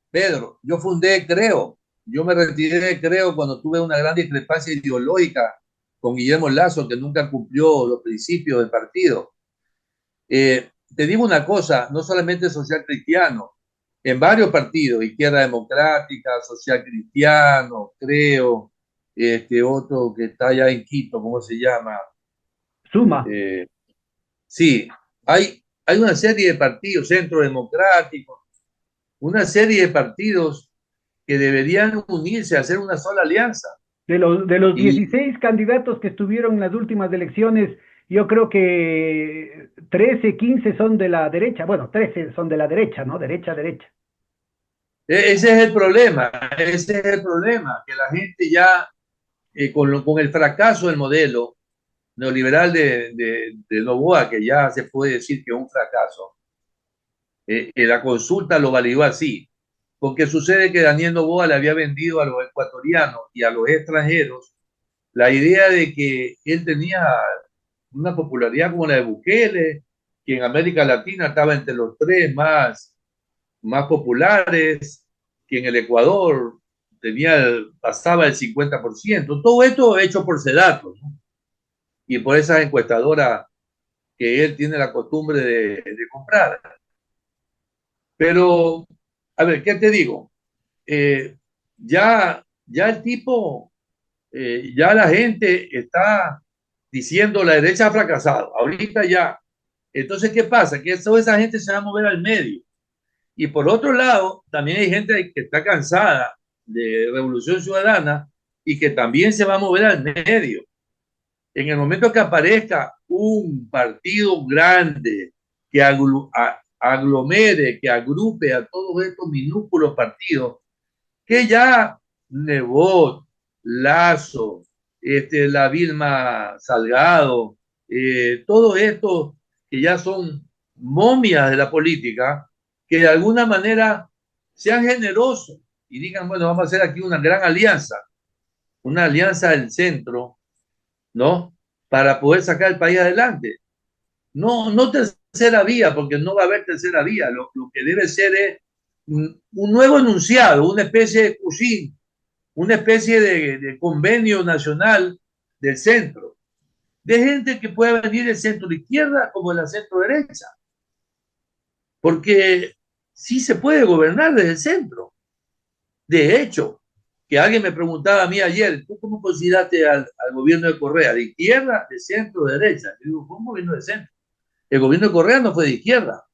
Pedro, yo fundé Creo, yo me retiré de Creo cuando tuve una gran discrepancia ideológica con Guillermo Lazo, que nunca cumplió los principios del partido. Te digo una cosa, no solamente Social Cristiano, en varios partidos, Izquierda Democrática, Social Cristiano, Creo, otro que está allá en Quito, ¿cómo se llama? Suma. Eh, sí, hay una serie de partidos, Centro Democrático, una serie de partidos que deberían unirse a hacer una sola alianza. De los Y 16 candidatos que estuvieron en las últimas elecciones, yo creo que 13, 15 son de la derecha. Bueno, 13 son de la derecha, ¿no? Derecha, derecha. ese es ese es el problema, que la gente ya, con el fracaso del modelo neoliberal de Noboa, que ya se puede decir que es un fracaso, la consulta lo validó así, porque sucede que Daniel Noboa le había vendido a los ecuatorianos y a los extranjeros la idea de que él tenía una popularidad como la de Bukele, que en América Latina estaba entre los tres más populares, que en el Ecuador pasaba el 50%. Todo esto hecho por Sedato, ¿no? Y por esas encuestadoras que él tiene la costumbre de comprar. Pero, a ver, ¿qué te digo? Eh, ya el tipo, ya la gente está diciendo la derecha ha fracasado. Ahorita ya. Entonces, ¿qué pasa? Que toda esa gente se va a mover al medio. Y por otro lado, también hay gente que está cansada de Revolución Ciudadana y que también se va a mover al medio. En el momento que aparezca un partido grande que aglomere, que agrupe a todos estos minúsculos partidos, que ya Nebot, Lazo, la Vilma Salgado, todos estos que ya son momias de la política, que de alguna manera sean generosos y digan, bueno, vamos a hacer aquí una alianza del centro, ¿no? Para poder sacar el país adelante. No, no tercera vía, porque no va a haber tercera vía. Lo que debe ser es un nuevo enunciado, una especie de CUSIN, una especie de convenio nacional del centro, de gente que pueda venir del centro de izquierda como de la centro derecha, porque sí se puede gobernar desde el centro. De hecho, que alguien me preguntaba a mí ayer, ¿tú cómo consideraste al gobierno de Correa? ¿De izquierda, de centro, de derecha? Yo digo, fue un gobierno de centro. El gobierno de Correa no fue de izquierda,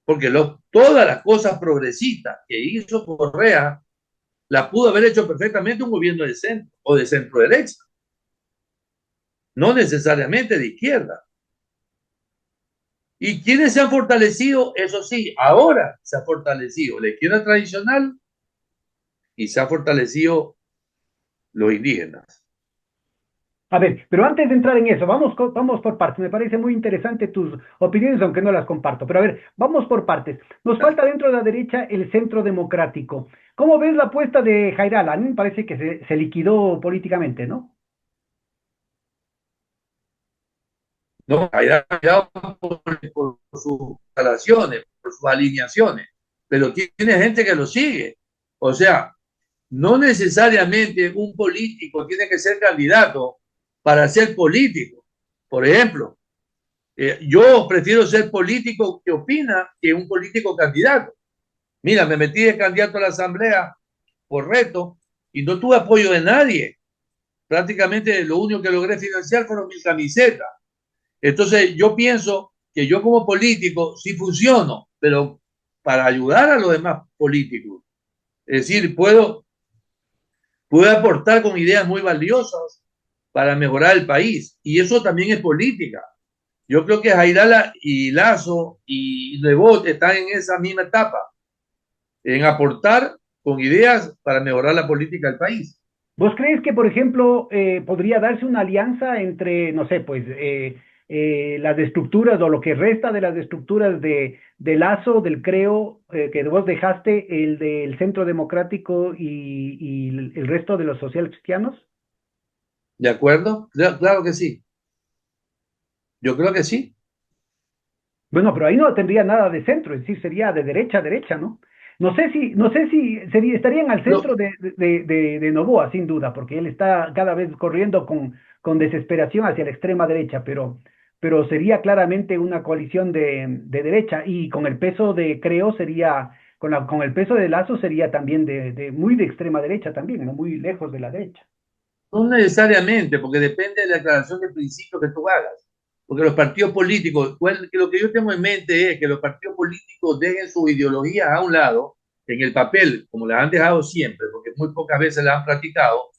porque todas las cosas progresistas que hizo Correa la pudo haber hecho perfectamente un gobierno de centro o de centro derecha, no necesariamente de izquierda. ¿Y quiénes se han fortalecido? Eso sí, ahora se ha fortalecido la izquierda tradicional y se ha fortalecido los indígenas. A ver, pero antes de entrar en eso, vamos por partes. Me parece muy interesante tus opiniones, aunque no las comparto. Pero a ver, vamos por partes. Nos falta dentro de la derecha el centro democrático. ¿Cómo ves la apuesta de Jairala? A mí me parece que se liquidó políticamente, ¿no? No, allá por sus instalaciones, por sus alineaciones, pero tiene gente que lo sigue. O sea, no necesariamente un político tiene que ser candidato para ser político. Por ejemplo, yo prefiero ser político que opina que un político candidato. Mira, me metí de candidato a la asamblea por reto y no tuve apoyo de nadie. Prácticamente lo único que logré financiar fueron mis camisetas. Entonces yo pienso que yo como político sí funciono, pero para ayudar a los demás políticos. Es decir, puedo aportar con ideas muy valiosas para mejorar el país. Y eso también es política. Yo creo que Jairala y Lazo y Nebot están en esa misma etapa, en aportar con ideas para mejorar la política del país. ¿Vos crees que, por ejemplo, podría darse una alianza entre, no sé, pues, las estructuras o lo que resta de las estructuras de Lazo, del Creo, que vos dejaste, el del Centro Democrático y el resto de los social cristianos? ¿De acuerdo? Claro que sí. Yo creo que sí. Bueno, pero ahí no tendría nada de centro, es decir, sería de derecha a derecha, ¿no? No sé si estarían al Lo, centro de Novoa, sin duda, porque él está cada vez corriendo con desesperación hacia la extrema derecha, pero sería claramente una coalición de derecha y con el peso de Creo sería con el peso de Lazo sería también muy de extrema derecha también, ¿no? Muy lejos de la derecha. No necesariamente, porque depende de la declaración de principio que tú hagas. Porque los partidos políticos, lo que yo tengo en mente es que los partidos políticos dejen sus ideologías a un lado, en el papel, como las han dejado siempre, porque muy pocas veces las han practicado,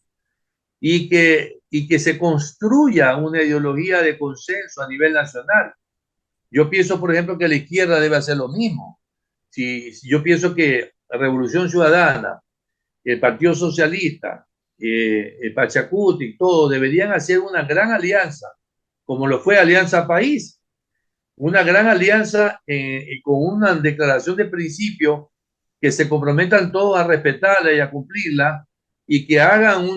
y que se construya una ideología de consenso a nivel nacional. Yo pienso, por ejemplo, que la izquierda debe hacer lo mismo. Si yo pienso que la Revolución Ciudadana, el Partido Socialista, el Pachacuti, todo deberían hacer una gran alianza, como lo fue Alianza País, una gran alianza con una declaración de principio que se comprometan todos a respetarla y a cumplirla y que hagan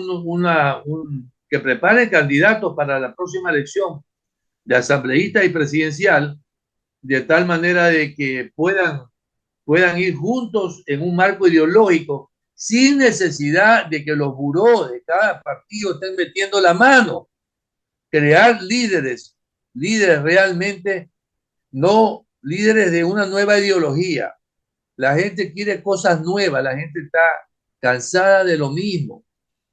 que preparen candidatos para la próxima elección de asambleísta y presidencial de tal manera de que puedan ir juntos en un marco ideológico sin necesidad de que los burós de cada partido estén metiendo la mano. Crear líderes realmente, no líderes de una nueva ideología. La gente quiere cosas nuevas, la gente está cansada de lo mismo.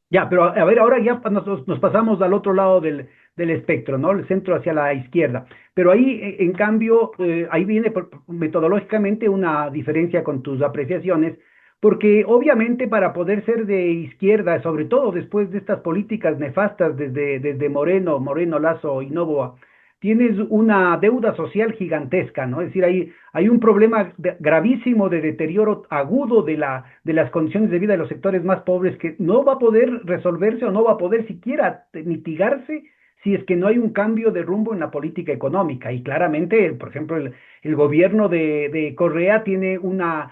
Ya, pero a ver, ahora ya nos pasamos al otro lado del espectro, ¿no? El centro hacia la izquierda. Pero ahí, en cambio, ahí viene metodológicamente una diferencia con tus apreciaciones, porque obviamente para poder ser de izquierda, sobre todo después de estas políticas nefastas desde Moreno, Lazo y Novoa, tienes una deuda social gigantesca, ¿no? Es decir, hay un problema gravísimo de deterioro agudo de las condiciones de vida de los sectores más pobres que no va a poder resolverse o no va a poder siquiera mitigarse si es que no hay un cambio de rumbo en la política económica. Y claramente, por ejemplo, el gobierno de Correa tiene una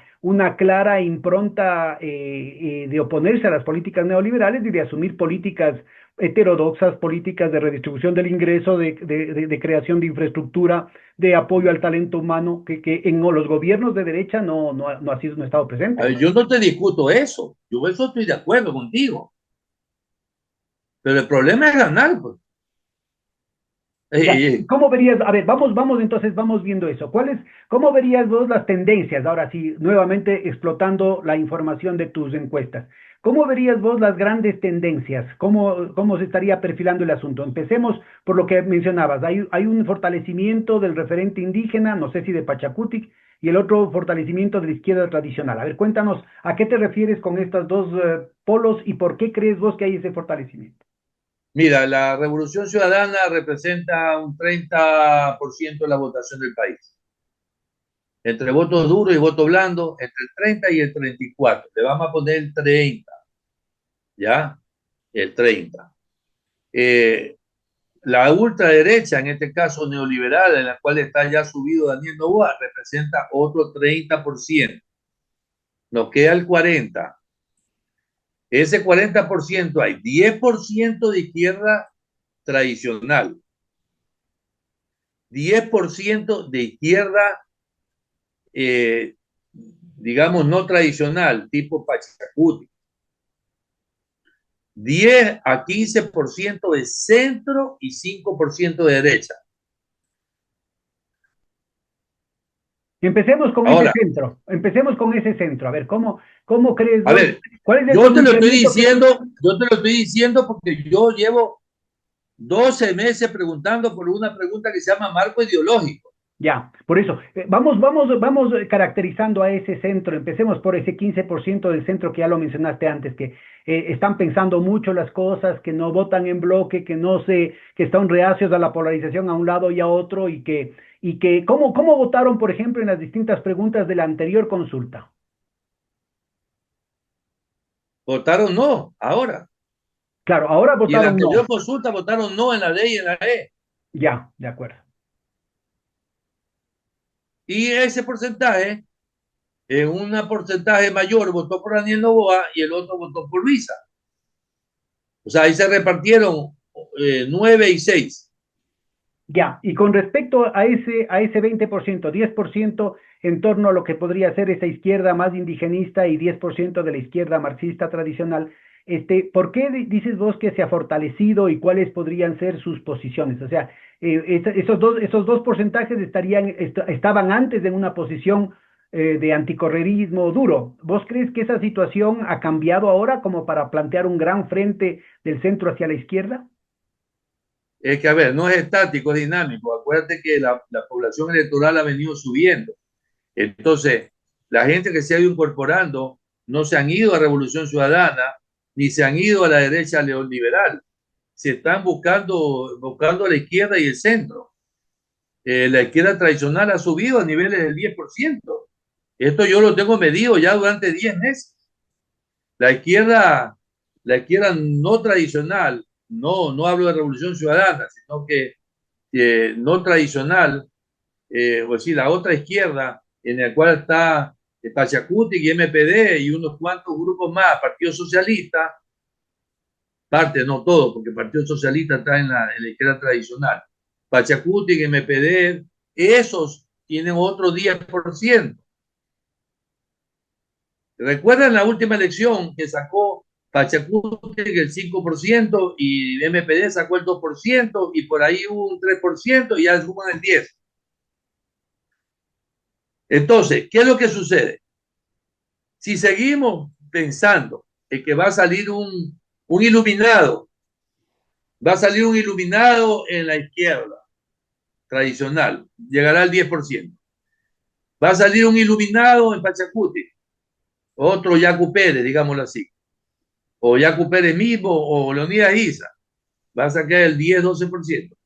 clara impronta de oponerse a las políticas neoliberales y de asumir políticas heterodoxas, políticas de redistribución del ingreso, de creación de infraestructura, de apoyo al talento humano, que en los gobiernos de derecha no ha sido, no ha estado presente, A ver, ¿no? yo no te discuto eso, yo eso estoy de acuerdo contigo, pero el problema es ganar. Pues. Ya, Eh, ¿cómo verías? A ver, vamos entonces, vamos viendo eso. ¿Cómo verías vos las tendencias? Ahora sí, nuevamente explotando la información de tus encuestas. ¿Cómo verías vos las grandes tendencias? ¿Cómo se estaría perfilando el asunto? Empecemos por lo que mencionabas. Hay un fortalecimiento del referente indígena, no sé si de Pachacutic, y el otro fortalecimiento de la izquierda tradicional. A ver, cuéntanos, ¿a qué te refieres con estos dos polos y por qué crees vos que hay ese fortalecimiento? Mira, la Revolución Ciudadana representa un 30% de la votación del país. Entre votos duros y voto blando, entre el 30 y el 34. Le vamos a poner el 30, ¿ya? El 30. Eh, la ultraderecha, en este caso neoliberal, en la cual está ya subido Daniel Noboa, representa otro 30%. Nos queda el 40%. Ese 40% hay 10% de izquierda tradicional, 10% de izquierda, eh, digamos, no tradicional, tipo Pachacuti, 10 a 15% de centro y 5% de derecha. Ahora, Empecemos con ese centro. A ver, ¿cómo crees a vos? ver, ¿Cuál es el yo te lo estoy pronunciamiento que... diciendo, yo te lo estoy diciendo porque yo llevo 12 meses preguntando por una pregunta que se llama marco ideológico. Ya, por eso, vamos caracterizando a ese centro. Empecemos por ese 15% del centro que ya lo mencionaste antes, que están pensando mucho las cosas, que no votan en bloque, que están reacios a la polarización a un lado y a otro, ¿cómo votaron, por ejemplo, en las distintas preguntas de la anterior consulta? Votaron no, ahora. Claro, ahora Y en la votaron anterior no. consulta votaron no en la D y en la E. Ya, de acuerdo. Y ese porcentaje, un porcentaje mayor votó por Daniel Noboa y el otro votó por Luisa. O sea, ahí se repartieron 9 y 6. Ya, y con respecto a ese 20%, 10% en torno a lo que podría ser esa izquierda más indigenista y 10% de la izquierda marxista tradicional, ¿por qué dices vos que se ha fortalecido y cuáles podrían ser sus posiciones? O sea, esos dos porcentajes estaban antes en una posición de anticorreísmo duro. ¿Vos crees que esa situación ha cambiado ahora como para plantear un gran frente del centro hacia la izquierda? Es que, a ver, no es estático, es dinámico. Acuérdate que la población electoral ha venido subiendo. Entonces, la gente que se ha ido incorporando no se han ido a Revolución Ciudadana ni se han ido a la derecha neoliberal. Se están buscando a la izquierda y el centro. La izquierda tradicional ha subido a niveles del 10%. Esto yo lo tengo medido ya durante 10 meses. La izquierda, la izquierda no tradicional, no hablo de Revolución Ciudadana, sino que no tradicional, o decir, la otra izquierda, en la cual está Pachacuti y MPD y unos cuantos grupos más, Partido Socialista, parte, no todo, porque el Partido Socialista está en la izquierda tradicional. Pachacuti, MPD, esos tienen otro 10%. ¿Recuerdan la última elección que sacó Pachacuti el 5% y MPD sacó el 2% y por ahí hubo un 3% y ya suman el 10%? Entonces, ¿qué es lo que sucede? Si seguimos pensando en que va a salir un iluminado, va a salir un iluminado en la izquierda tradicional, llegará al 10%. Va a salir un iluminado en Pachacuti, otro Yacu Pérez, digámoslo así, o Yacu Pérez mismo, o Leonidas Isa, va a sacar el 10-12%.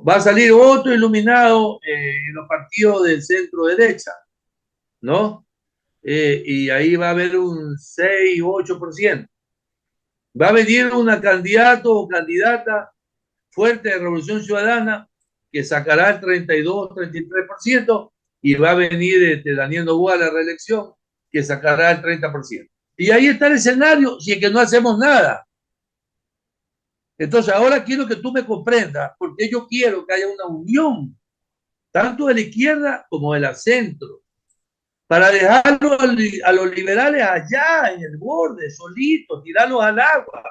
Va a salir otro iluminado en los partidos del centro derecha, ¿no? Y ahí va a haber un 6-8%. Va a venir una candidato o candidata fuerte de Revolución Ciudadana que sacará el 32-33% y va a venir Daniel Noboa a la reelección que sacará el 30%. Y ahí está el escenario si es que no hacemos nada. Entonces ahora quiero que tú me comprendas porque yo quiero que haya una unión tanto de la izquierda como de la centro para dejarlo a los liberales allá en el borde, solitos, tirarlos al agua.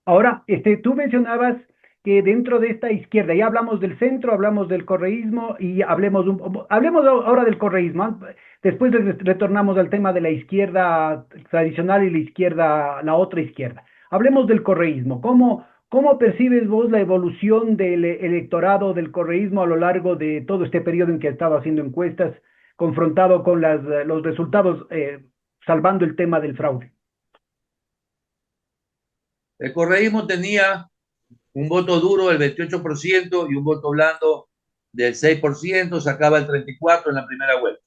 Ahora, tú mencionabas que dentro de esta izquierda, ya hablamos del centro, hablamos del correísmo y hablemos ahora del correísmo. Después retornamos al tema de la izquierda tradicional y la izquierda, la otra izquierda. Hablemos del correísmo. ¿Cómo percibes vos la evolución del electorado del correísmo a lo largo de todo este periodo en que ha estado haciendo encuestas, confrontado con los resultados, salvando el tema del fraude? El correísmo tenía un voto duro del 28% y un voto blando del 6%, sacaba el 34% en la primera vuelta.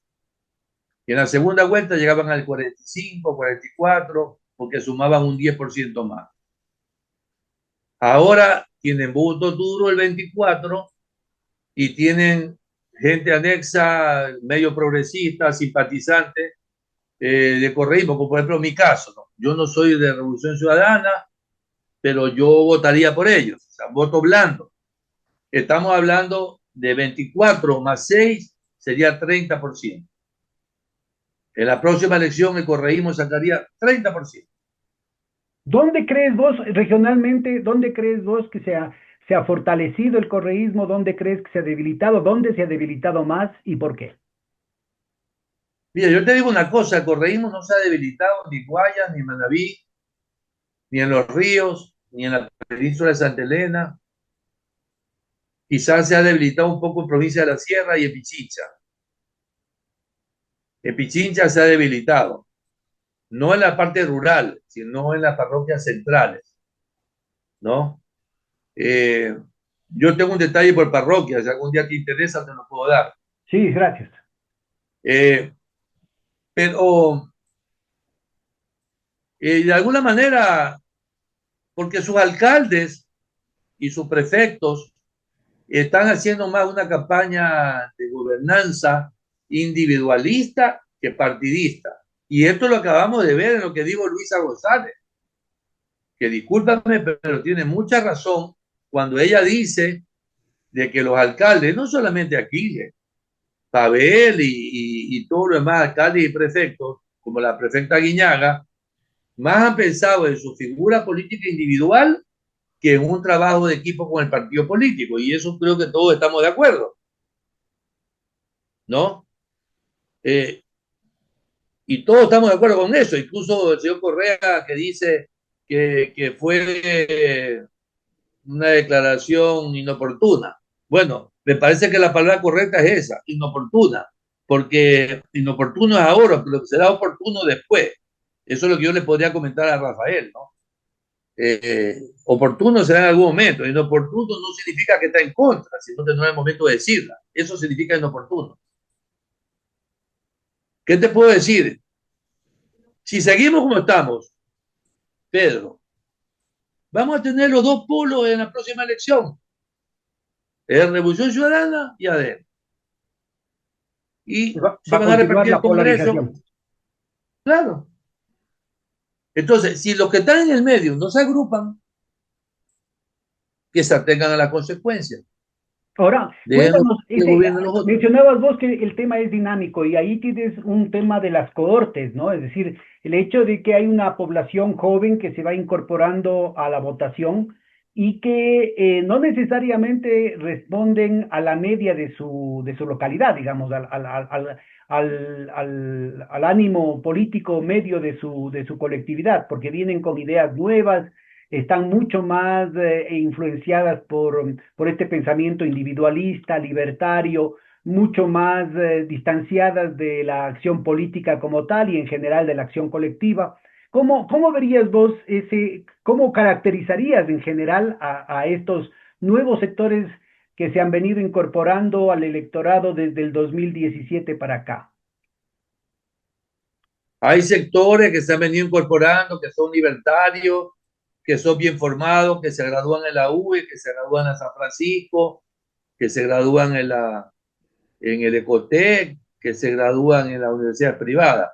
Y en la segunda vuelta llegaban al 45, 44, porque sumaban un 10% más. Ahora tienen voto duro el 24 y tienen gente anexa, medio progresista, simpatizante de correísmo, como por ejemplo mi caso, ¿no? Yo no soy de Revolución Ciudadana, pero yo votaría por ellos, o sea, voto blando. Estamos hablando de 24 más 6 sería 30%. En la próxima elección el correísmo sacaría 30%. ¿Dónde crees vos regionalmente, dónde crees vos que se ha fortalecido el correísmo? ¿Dónde crees que se ha debilitado? ¿Dónde se ha debilitado más y por qué? Mira, yo te digo una cosa, el correísmo no se ha debilitado ni en Guayas, ni en Manabí, ni en Los Ríos, ni en la península de Santa Elena. Quizás se ha debilitado un poco en provincia de la Sierra y en Pichincha. En Pichincha se ha debilitado, no en la parte rural, sino en las parroquias centrales, ¿no? Eh, yo tengo un detalle por parroquia, si algún día te interesa te lo puedo dar. Sí, gracias. Eh, pero de alguna manera, porque sus alcaldes y sus prefectos están haciendo más una campaña de gobernanza individualista que partidista. Y esto lo acabamos de ver en lo que dijo Luisa González, que discúlpame, pero tiene mucha razón cuando ella dice de que los alcaldes, no solamente aquí, Pavel y todos los demás alcaldes y prefectos, como la prefecta Guiñaga, más han pensado en su figura política individual que en un trabajo de equipo con el partido político. Y eso creo que todos estamos de acuerdo, ¿no? Eh, y todos estamos de acuerdo con eso. Incluso el señor Correa que dice que fue una declaración inoportuna. Bueno, me parece que la palabra correcta es esa, inoportuna, porque inoportuno es ahora, pero será oportuno después. Eso es lo que yo le podría comentar a Rafael, ¿no? Oportuno será en algún momento. Inoportuno no significa que está en contra, sino que no es el momento de decirla. Eso significa inoportuno. ¿Qué te puedo decir? Si seguimos como estamos, Pedro, vamos a tener los dos polos en la próxima elección. Es Revolución Ciudadana y ADN. Y se Va a van a continuar repartir el la Congreso. polarización. Claro. Entonces, si los que están en el medio no se agrupan, que se atengan a las consecuencias. Ahora, Dejen cuéntanos, que gobiernen los otros. mencionabas vos que el tema es dinámico y ahí tienes un tema de las cohortes, ¿no? Es decir, el hecho de que hay una población joven que se va incorporando a la votación y que no necesariamente responden a la media de su localidad, digamos, al ánimo político medio de su colectividad, porque vienen con ideas nuevas, están mucho más influenciadas por este pensamiento individualista, libertario, mucho más distanciadas de la acción política como tal y en general de la acción colectiva. ¿Cómo verías vos cómo caracterizarías en general a estos nuevos sectores que se han venido incorporando al electorado desde el 2017 para acá? Hay sectores que se han venido incorporando, que son libertarios, que son bien formados, que se gradúan en la UE, que se gradúan en San Francisco, que se gradúan en el Ecotec, que se gradúan en la universidad privada.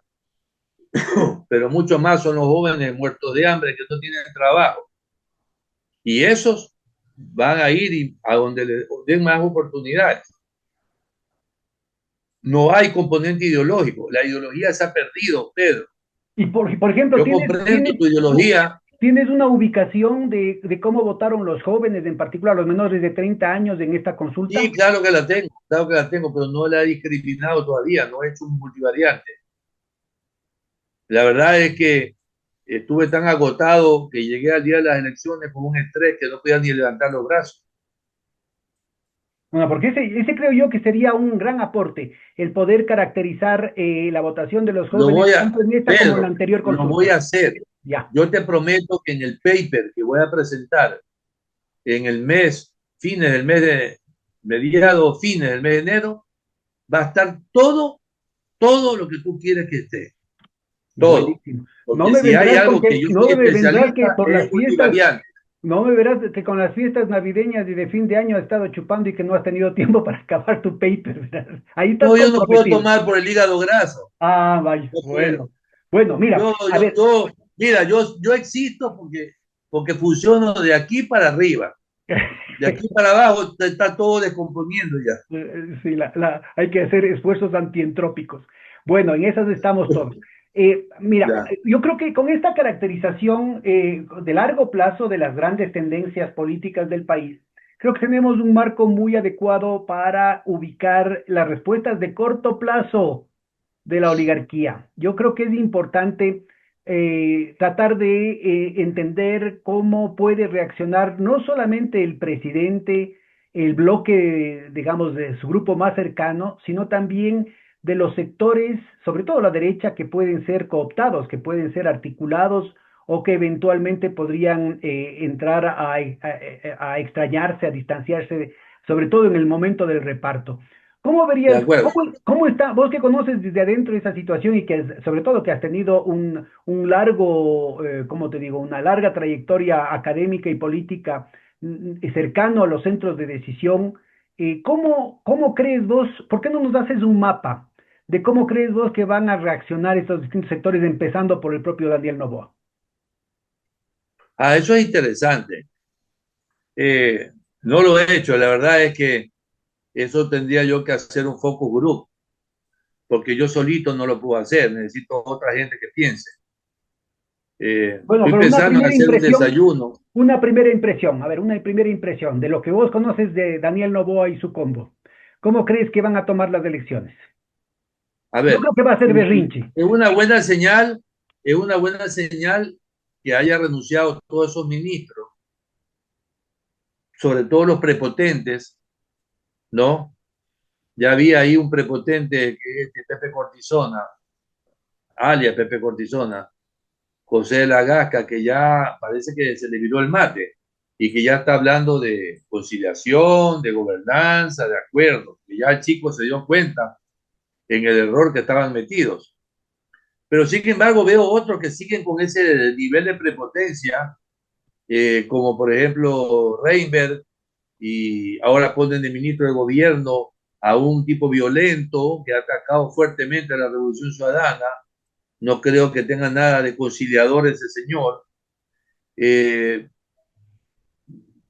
Pero mucho más son los jóvenes muertos de hambre que no tienen trabajo. Y esos van a ir a donde les den más oportunidades. No hay componente ideológico. La ideología se ha perdido, Pedro. Y por ejemplo, Yo ¿tienes, comprendo tienes, tu ideología. ¿tienes una ubicación de cómo votaron los jóvenes, en particular los menores de 30 años en esta consulta? Sí, claro que la tengo, pero no la he discriminado todavía, no he hecho un multivariante. La verdad es que estuve tan agotado que llegué al día de las elecciones con un estrés que no podía ni levantar los brazos. Bueno, porque ese creo yo que sería un gran aporte, el poder caracterizar la votación de los Lo jóvenes, voy a, tanto en esta como en la Pedro, anterior lo voy consulta. a hacer. Ya. Yo te prometo que en el paper que voy a presentar en el mes, fines del mes de, mediados, fines del mes de enero, va a estar todo lo que tú quieres que esté. Todo. Buenísimo. No Porque me si hay vendrás algo que porque yo no soy me vendrás que especialista por es las fiestas, multivariante. no me verás que con las fiestas navideñas y de fin de año has estado chupando y que no has tenido tiempo para acabar tu paper, ¿verdad? Ahí estás No, yo no puedo comprometido. tomar por el hígado graso. Ah, vaya, No puedo. bueno. Bueno, mira, Yo, a ver, mira, yo existo porque funciono de aquí para arriba. De aquí para abajo está todo descomponiendo ya. sí, hay que hacer esfuerzos antientrópicos. Bueno, en esas estamos todos. Mira, Ya. yo creo que con esta caracterización de largo plazo de las grandes tendencias políticas del país, creo que tenemos un marco muy adecuado para ubicar las respuestas de corto plazo de la oligarquía. Yo creo que es importante tratar de entender cómo puede reaccionar no solamente el presidente, el bloque, digamos, de su grupo más cercano, sino también de los sectores, sobre todo la derecha, que pueden ser cooptados, que pueden ser articulados o que eventualmente podrían entrar a extrañarse, a distanciarse, sobre todo en el momento del reparto. ¿Cómo De verías, acuerdo. cómo está, vos que conoces desde adentro esa situación y que sobre todo que has tenido un largo, ¿cómo te digo?, una larga trayectoria académica y política cercano a los centros de decisión, ¿cómo crees vos, por qué no nos haces un mapa de cómo crees vos que van a reaccionar estos distintos sectores, empezando por el propio Daniel Noboa? Ah, eso es interesante. No lo he hecho. La verdad es que eso tendría yo que hacer un focus group, porque yo solito no lo puedo hacer. Necesito otra gente que piense. Bueno, Estoy pero pensando en hacer un desayuno. a ver, una primera impresión de lo que vos conoces de Daniel Noboa y su combo. ¿Cómo crees que van a tomar las elecciones? A Yo ver, creo que va a ser berrinche. es una buena señal que haya renunciado todos esos ministros, sobre todo los prepotentes, ¿no? Ya había ahí un prepotente que es Pepe Cortisona, alias Pepe Cortisona, José de la Gasca, que ya parece que se le viró el mate y que ya está hablando de conciliación, de gobernanza, de acuerdo, que ya el chico se dio cuenta en el error que estaban metidos. Pero sin embargo veo otros que siguen con ese nivel de prepotencia, como por ejemplo Reinberg, y ahora ponen de ministro de gobierno a un tipo violento que ha atacado fuertemente a la Revolución Ciudadana. No creo que tenga nada de conciliador ese señor. Eh,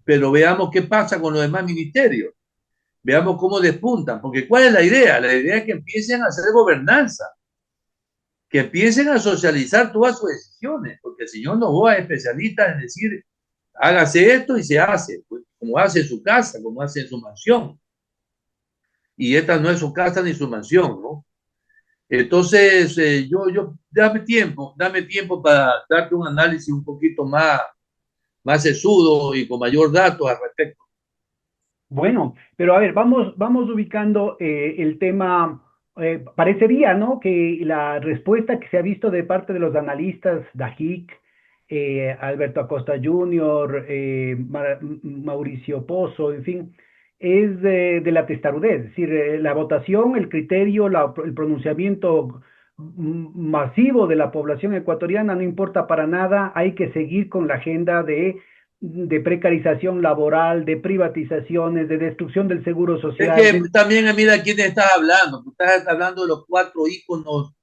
pero veamos qué pasa con los demás ministerios. Veamos cómo despuntan, porque ¿cuál es la idea? La idea es que empiecen a hacer gobernanza, que empiecen a socializar todas sus decisiones, porque el señor Noboa es especialista en decir, hágase esto y se hace, pues, como hace en su casa, como hace en su mansión. Y esta no es su casa ni su mansión, ¿no? Entonces, dame tiempo para darte un análisis un poquito más sesudo y con mayor datos al respecto. Bueno, pero a ver, vamos ubicando el tema. Parecería, ¿no? Que la respuesta que se ha visto de parte de los analistas, Dajic, Alberto Acosta Jr., Mauricio Pozo, en fin, es de la testarudez. Es decir, la votación, el criterio, el pronunciamiento masivo de la población ecuatoriana no importa para nada. Hay que seguir con la agenda de precarización laboral, de privatizaciones, de destrucción del seguro Es social. que también mira quién estás hablando. Tú estás hablando de los cuatro íconos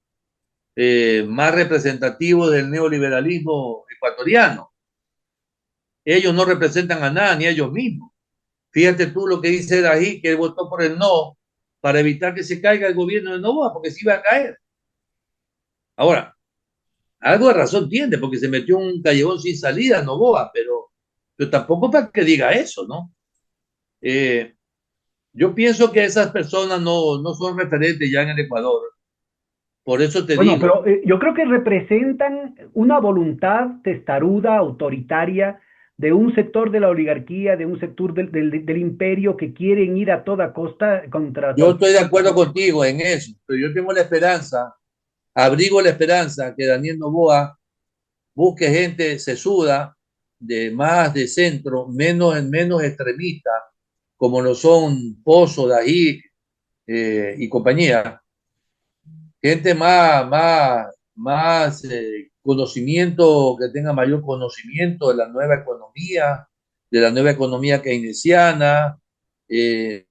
más representativos del neoliberalismo ecuatoriano. Ellos no representan a nada, ni a ellos mismos. Fíjate tú lo que dice ahí, que él votó por el no para evitar que se caiga el gobierno de Novoa, porque se iba a caer. Ahora, algo de razón tiene, porque se metió en un callejón sin salida Novoa, pero tampoco para que diga eso, ¿no? Eh, yo pienso que esas personas no son referentes ya en el Ecuador. Por eso te Bueno, digo, pero yo creo que representan una voluntad testaruda, autoritaria, de un sector de la oligarquía, de un sector del imperio que quieren ir a toda costa contra yo cualquier estoy de cosa. acuerdo contigo en eso, pero yo tengo la esperanza, abrigo la esperanza que Daniel Novoa busque gente sesuda, de centro, menos extremista, como lo son Pozo, Dají y compañía. Gente más conocimiento, que tenga mayor conocimiento de la nueva economía keynesiana, eh,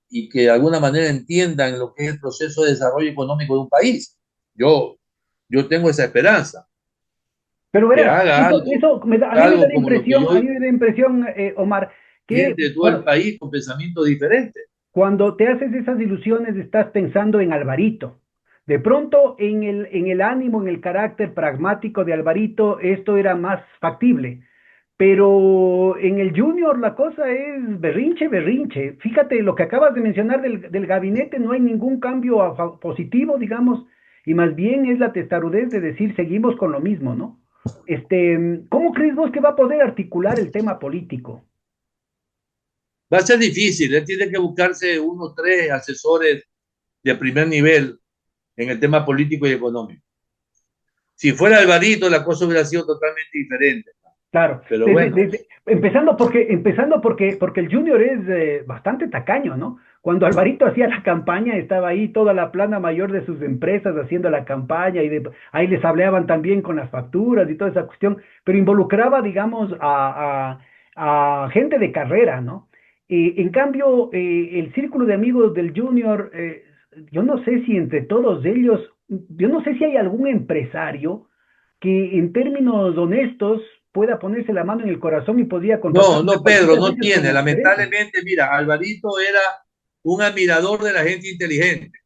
y que de alguna manera entiendan lo que es el proceso de desarrollo económico de un país. Yo, yo tengo esa esperanza, Pero que verás, haga a mí me da algo la como lo que impresión, yo a mí me da la impresión, Omar, que gente de todo el país con pensamiento diferente. cuando te haces esas ilusiones estás pensando en Alvarito. De pronto, en el ánimo, en el carácter pragmático de Alvarito, esto era más factible. Pero en el Junior la cosa es berrinche, berrinche. Fíjate, lo que acabas de mencionar del gabinete, no hay ningún cambio positivo, digamos, y más bien es la testarudez de decir seguimos con lo mismo, ¿no? ¿Cómo crees vos que va a poder articular el tema político? Va a ser difícil, él tiene que buscarse unos tres asesores de primer nivel en el tema político y económico. Si fuera Alvarito, la cosa hubiera sido totalmente diferente. Claro, Pero bueno, porque el Junior es bastante tacaño, ¿no? Cuando Alvarito hacía la campaña, estaba ahí toda la plana mayor de sus empresas haciendo la campaña ahí les hablaban también con las facturas y toda esa cuestión, pero involucraba, digamos, a gente de carrera, ¿no? En cambio, el círculo de amigos del Junior, yo no sé si entre todos ellos, yo no sé si hay algún empresario que en términos honestos pueda ponerse la mano en el corazón y podría contratar a Pedro, cualquiera de no ellos tiene. como gerente. Lamentablemente, mira, Alvarito era un admirador de la gente inteligente.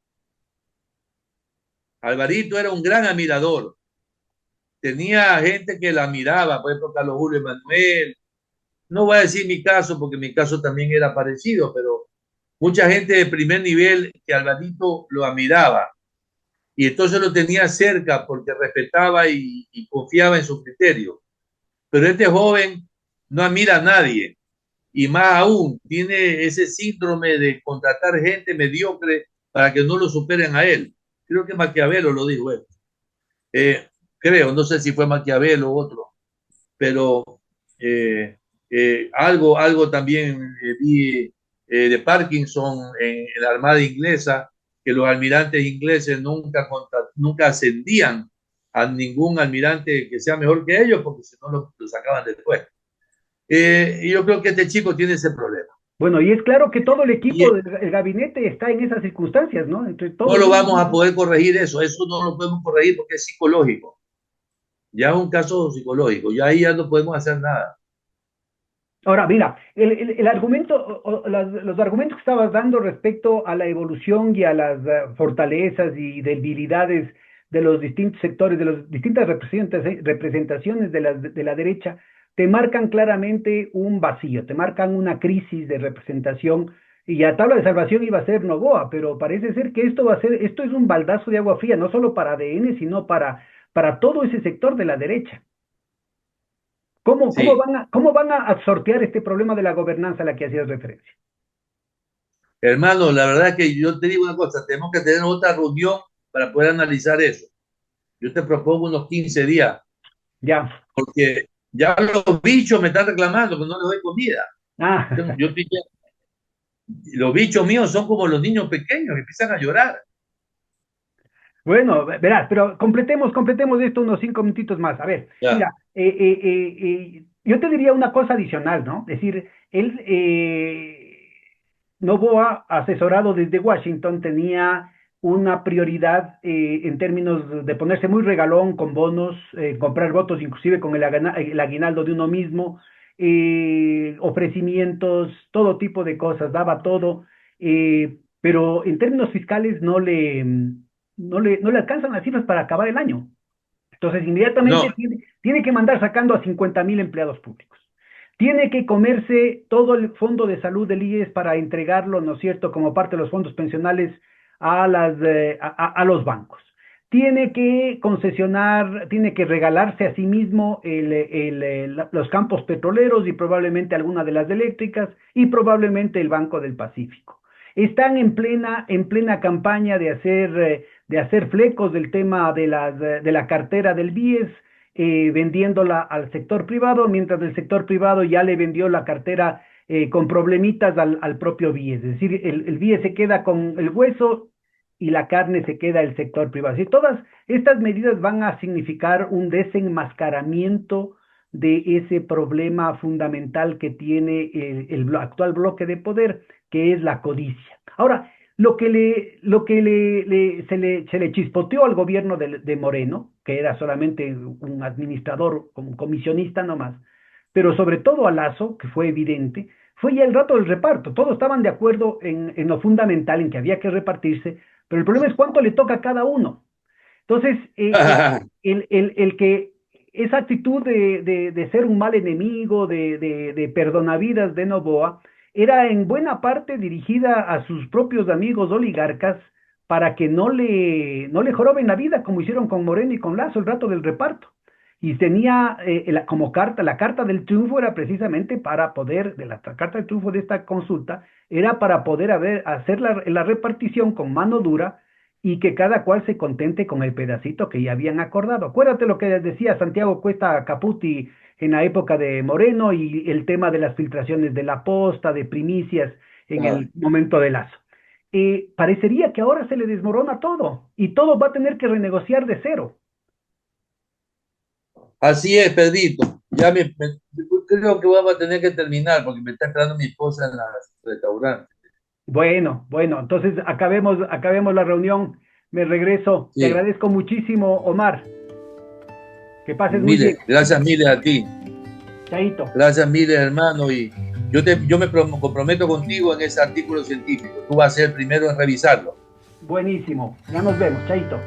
Alvarito era un gran admirador. tenía gente que la miraba, por ejemplo, Carlos Julio Emanuel. No voy a decir mi caso, porque mi caso también era parecido, pero mucha gente de primer nivel que Alvarito lo admiraba. Y entonces lo tenía cerca porque respetaba y confiaba en su criterio. Pero este joven no admira a nadie. Y más aún, tiene ese síndrome de contratar gente mediocre para que no lo superen a él. Creo que Maquiavelo lo dijo él. Creo, no sé si fue Maquiavelo o otro, pero algo también vi de Parkinson en la Armada inglesa, que los almirantes ingleses nunca ascendían a ningún almirante que sea mejor que ellos, porque si no lo sacaban después. Y yo creo que este chico tiene ese problema. Bueno, y es claro que todo el Y equipo del gabinete está en esas circunstancias, ¿no? Entre no todos lo ellos. vamos a poder corregir eso no lo podemos corregir porque es psicológico. Ya es un caso psicológico, ya ahí ya no podemos hacer nada. Ahora, mira, el argumento, los argumentos que estabas dando respecto a la evolución y a las fortalezas y debilidades de los distintos sectores, de las distintas representaciones de la derecha, te marcan claramente un vacío, te marcan una crisis de representación. Y a tabla de salvación iba a ser Novoa, pero parece ser que esto es un baldazo de agua fría, no solo para ADN, sino para todo ese sector de la derecha. Sí, Cómo van a sortear este problema de la gobernanza a la que hacías referencia? hermano, la verdad es que yo te digo una cosa, tenemos que tener otra reunión para poder analizar eso. Yo te propongo unos 15 días, Ya. porque ya los bichos me están reclamando que no les doy comida. Ah, Los bichos míos son como los niños pequeños que empiezan a llorar. bueno, verás, pero completemos esto unos 5 minutitos más. A ver, Ya. mira, yo te diría una cosa adicional, ¿no? Es decir, Novoa, asesorado desde Washington, tenía una prioridad en términos de ponerse muy regalón con bonos, comprar votos inclusive con el aguinaldo de uno mismo, ofrecimientos, todo tipo de cosas, daba todo, pero en términos fiscales no le alcanzan las cifras para acabar el año. Entonces, No, inmediatamente tiene que mandar sacando a 50.000 empleados públicos. Tiene que comerse todo el fondo de salud del IES para entregarlo, ¿no es cierto?, como parte de los fondos pensionales a los bancos. Tiene que concesionar, tiene que regalarse a sí mismo los campos petroleros y probablemente alguna de las eléctricas y probablemente el Banco del Pacífico. Están en plena campaña de hacer flecos del tema de la cartera del BIES, vendiéndola al sector privado, mientras el sector privado ya le vendió la cartera con problemitas al propio BIES. Es decir, el BIES se queda con el hueso y la carne se queda el sector privado. Y todas estas medidas van a significar un desenmascaramiento de ese problema fundamental que tiene el actual bloque de poder, que es la codicia. Ahora, se le chispoteó al gobierno de Moreno, que era solamente un administrador, un comisionista nomás, pero sobre todo a Lazo, que fue evidente, fue ya el rato del reparto. Todos estaban de acuerdo en lo fundamental, en que había que repartirse, pero el problema es cuánto le toca a cada uno. Entonces, el que esa actitud de ser un mal enemigo, de perdonavidas de Novoa, era en buena parte dirigida a sus propios amigos oligarcas para que no le joroben la vida como hicieron con Moreno y con Lazo el rato del reparto. Y tenía como la carta del triunfo era precisamente para poder, de la carta del triunfo de esta consulta, era para poder hacer la repartición con mano dura y que cada cual se contente con el pedacito que ya habían acordado. Acuérdate lo que decía Santiago Cuesta Caputi en la época de Moreno y el tema de las filtraciones de la posta, de primicias en el momento de Lazo. Parecería que ahora se le desmorona todo y todo va a tener que renegociar de cero. así es, Pedrito. Creo que vamos a tener que terminar porque me está esperando mi esposa en el restaurante. Bueno, entonces acabemos la reunión. Me regreso. Te Sí, agradezco muchísimo, Omar. Que pases muy bien. miles, gracias miles a ti. Chaito. Gracias miles, hermano. Y yo me comprometo contigo en ese artículo científico. Tú vas a ser el primero en revisarlo. Buenísimo. Ya nos vemos. Chaito.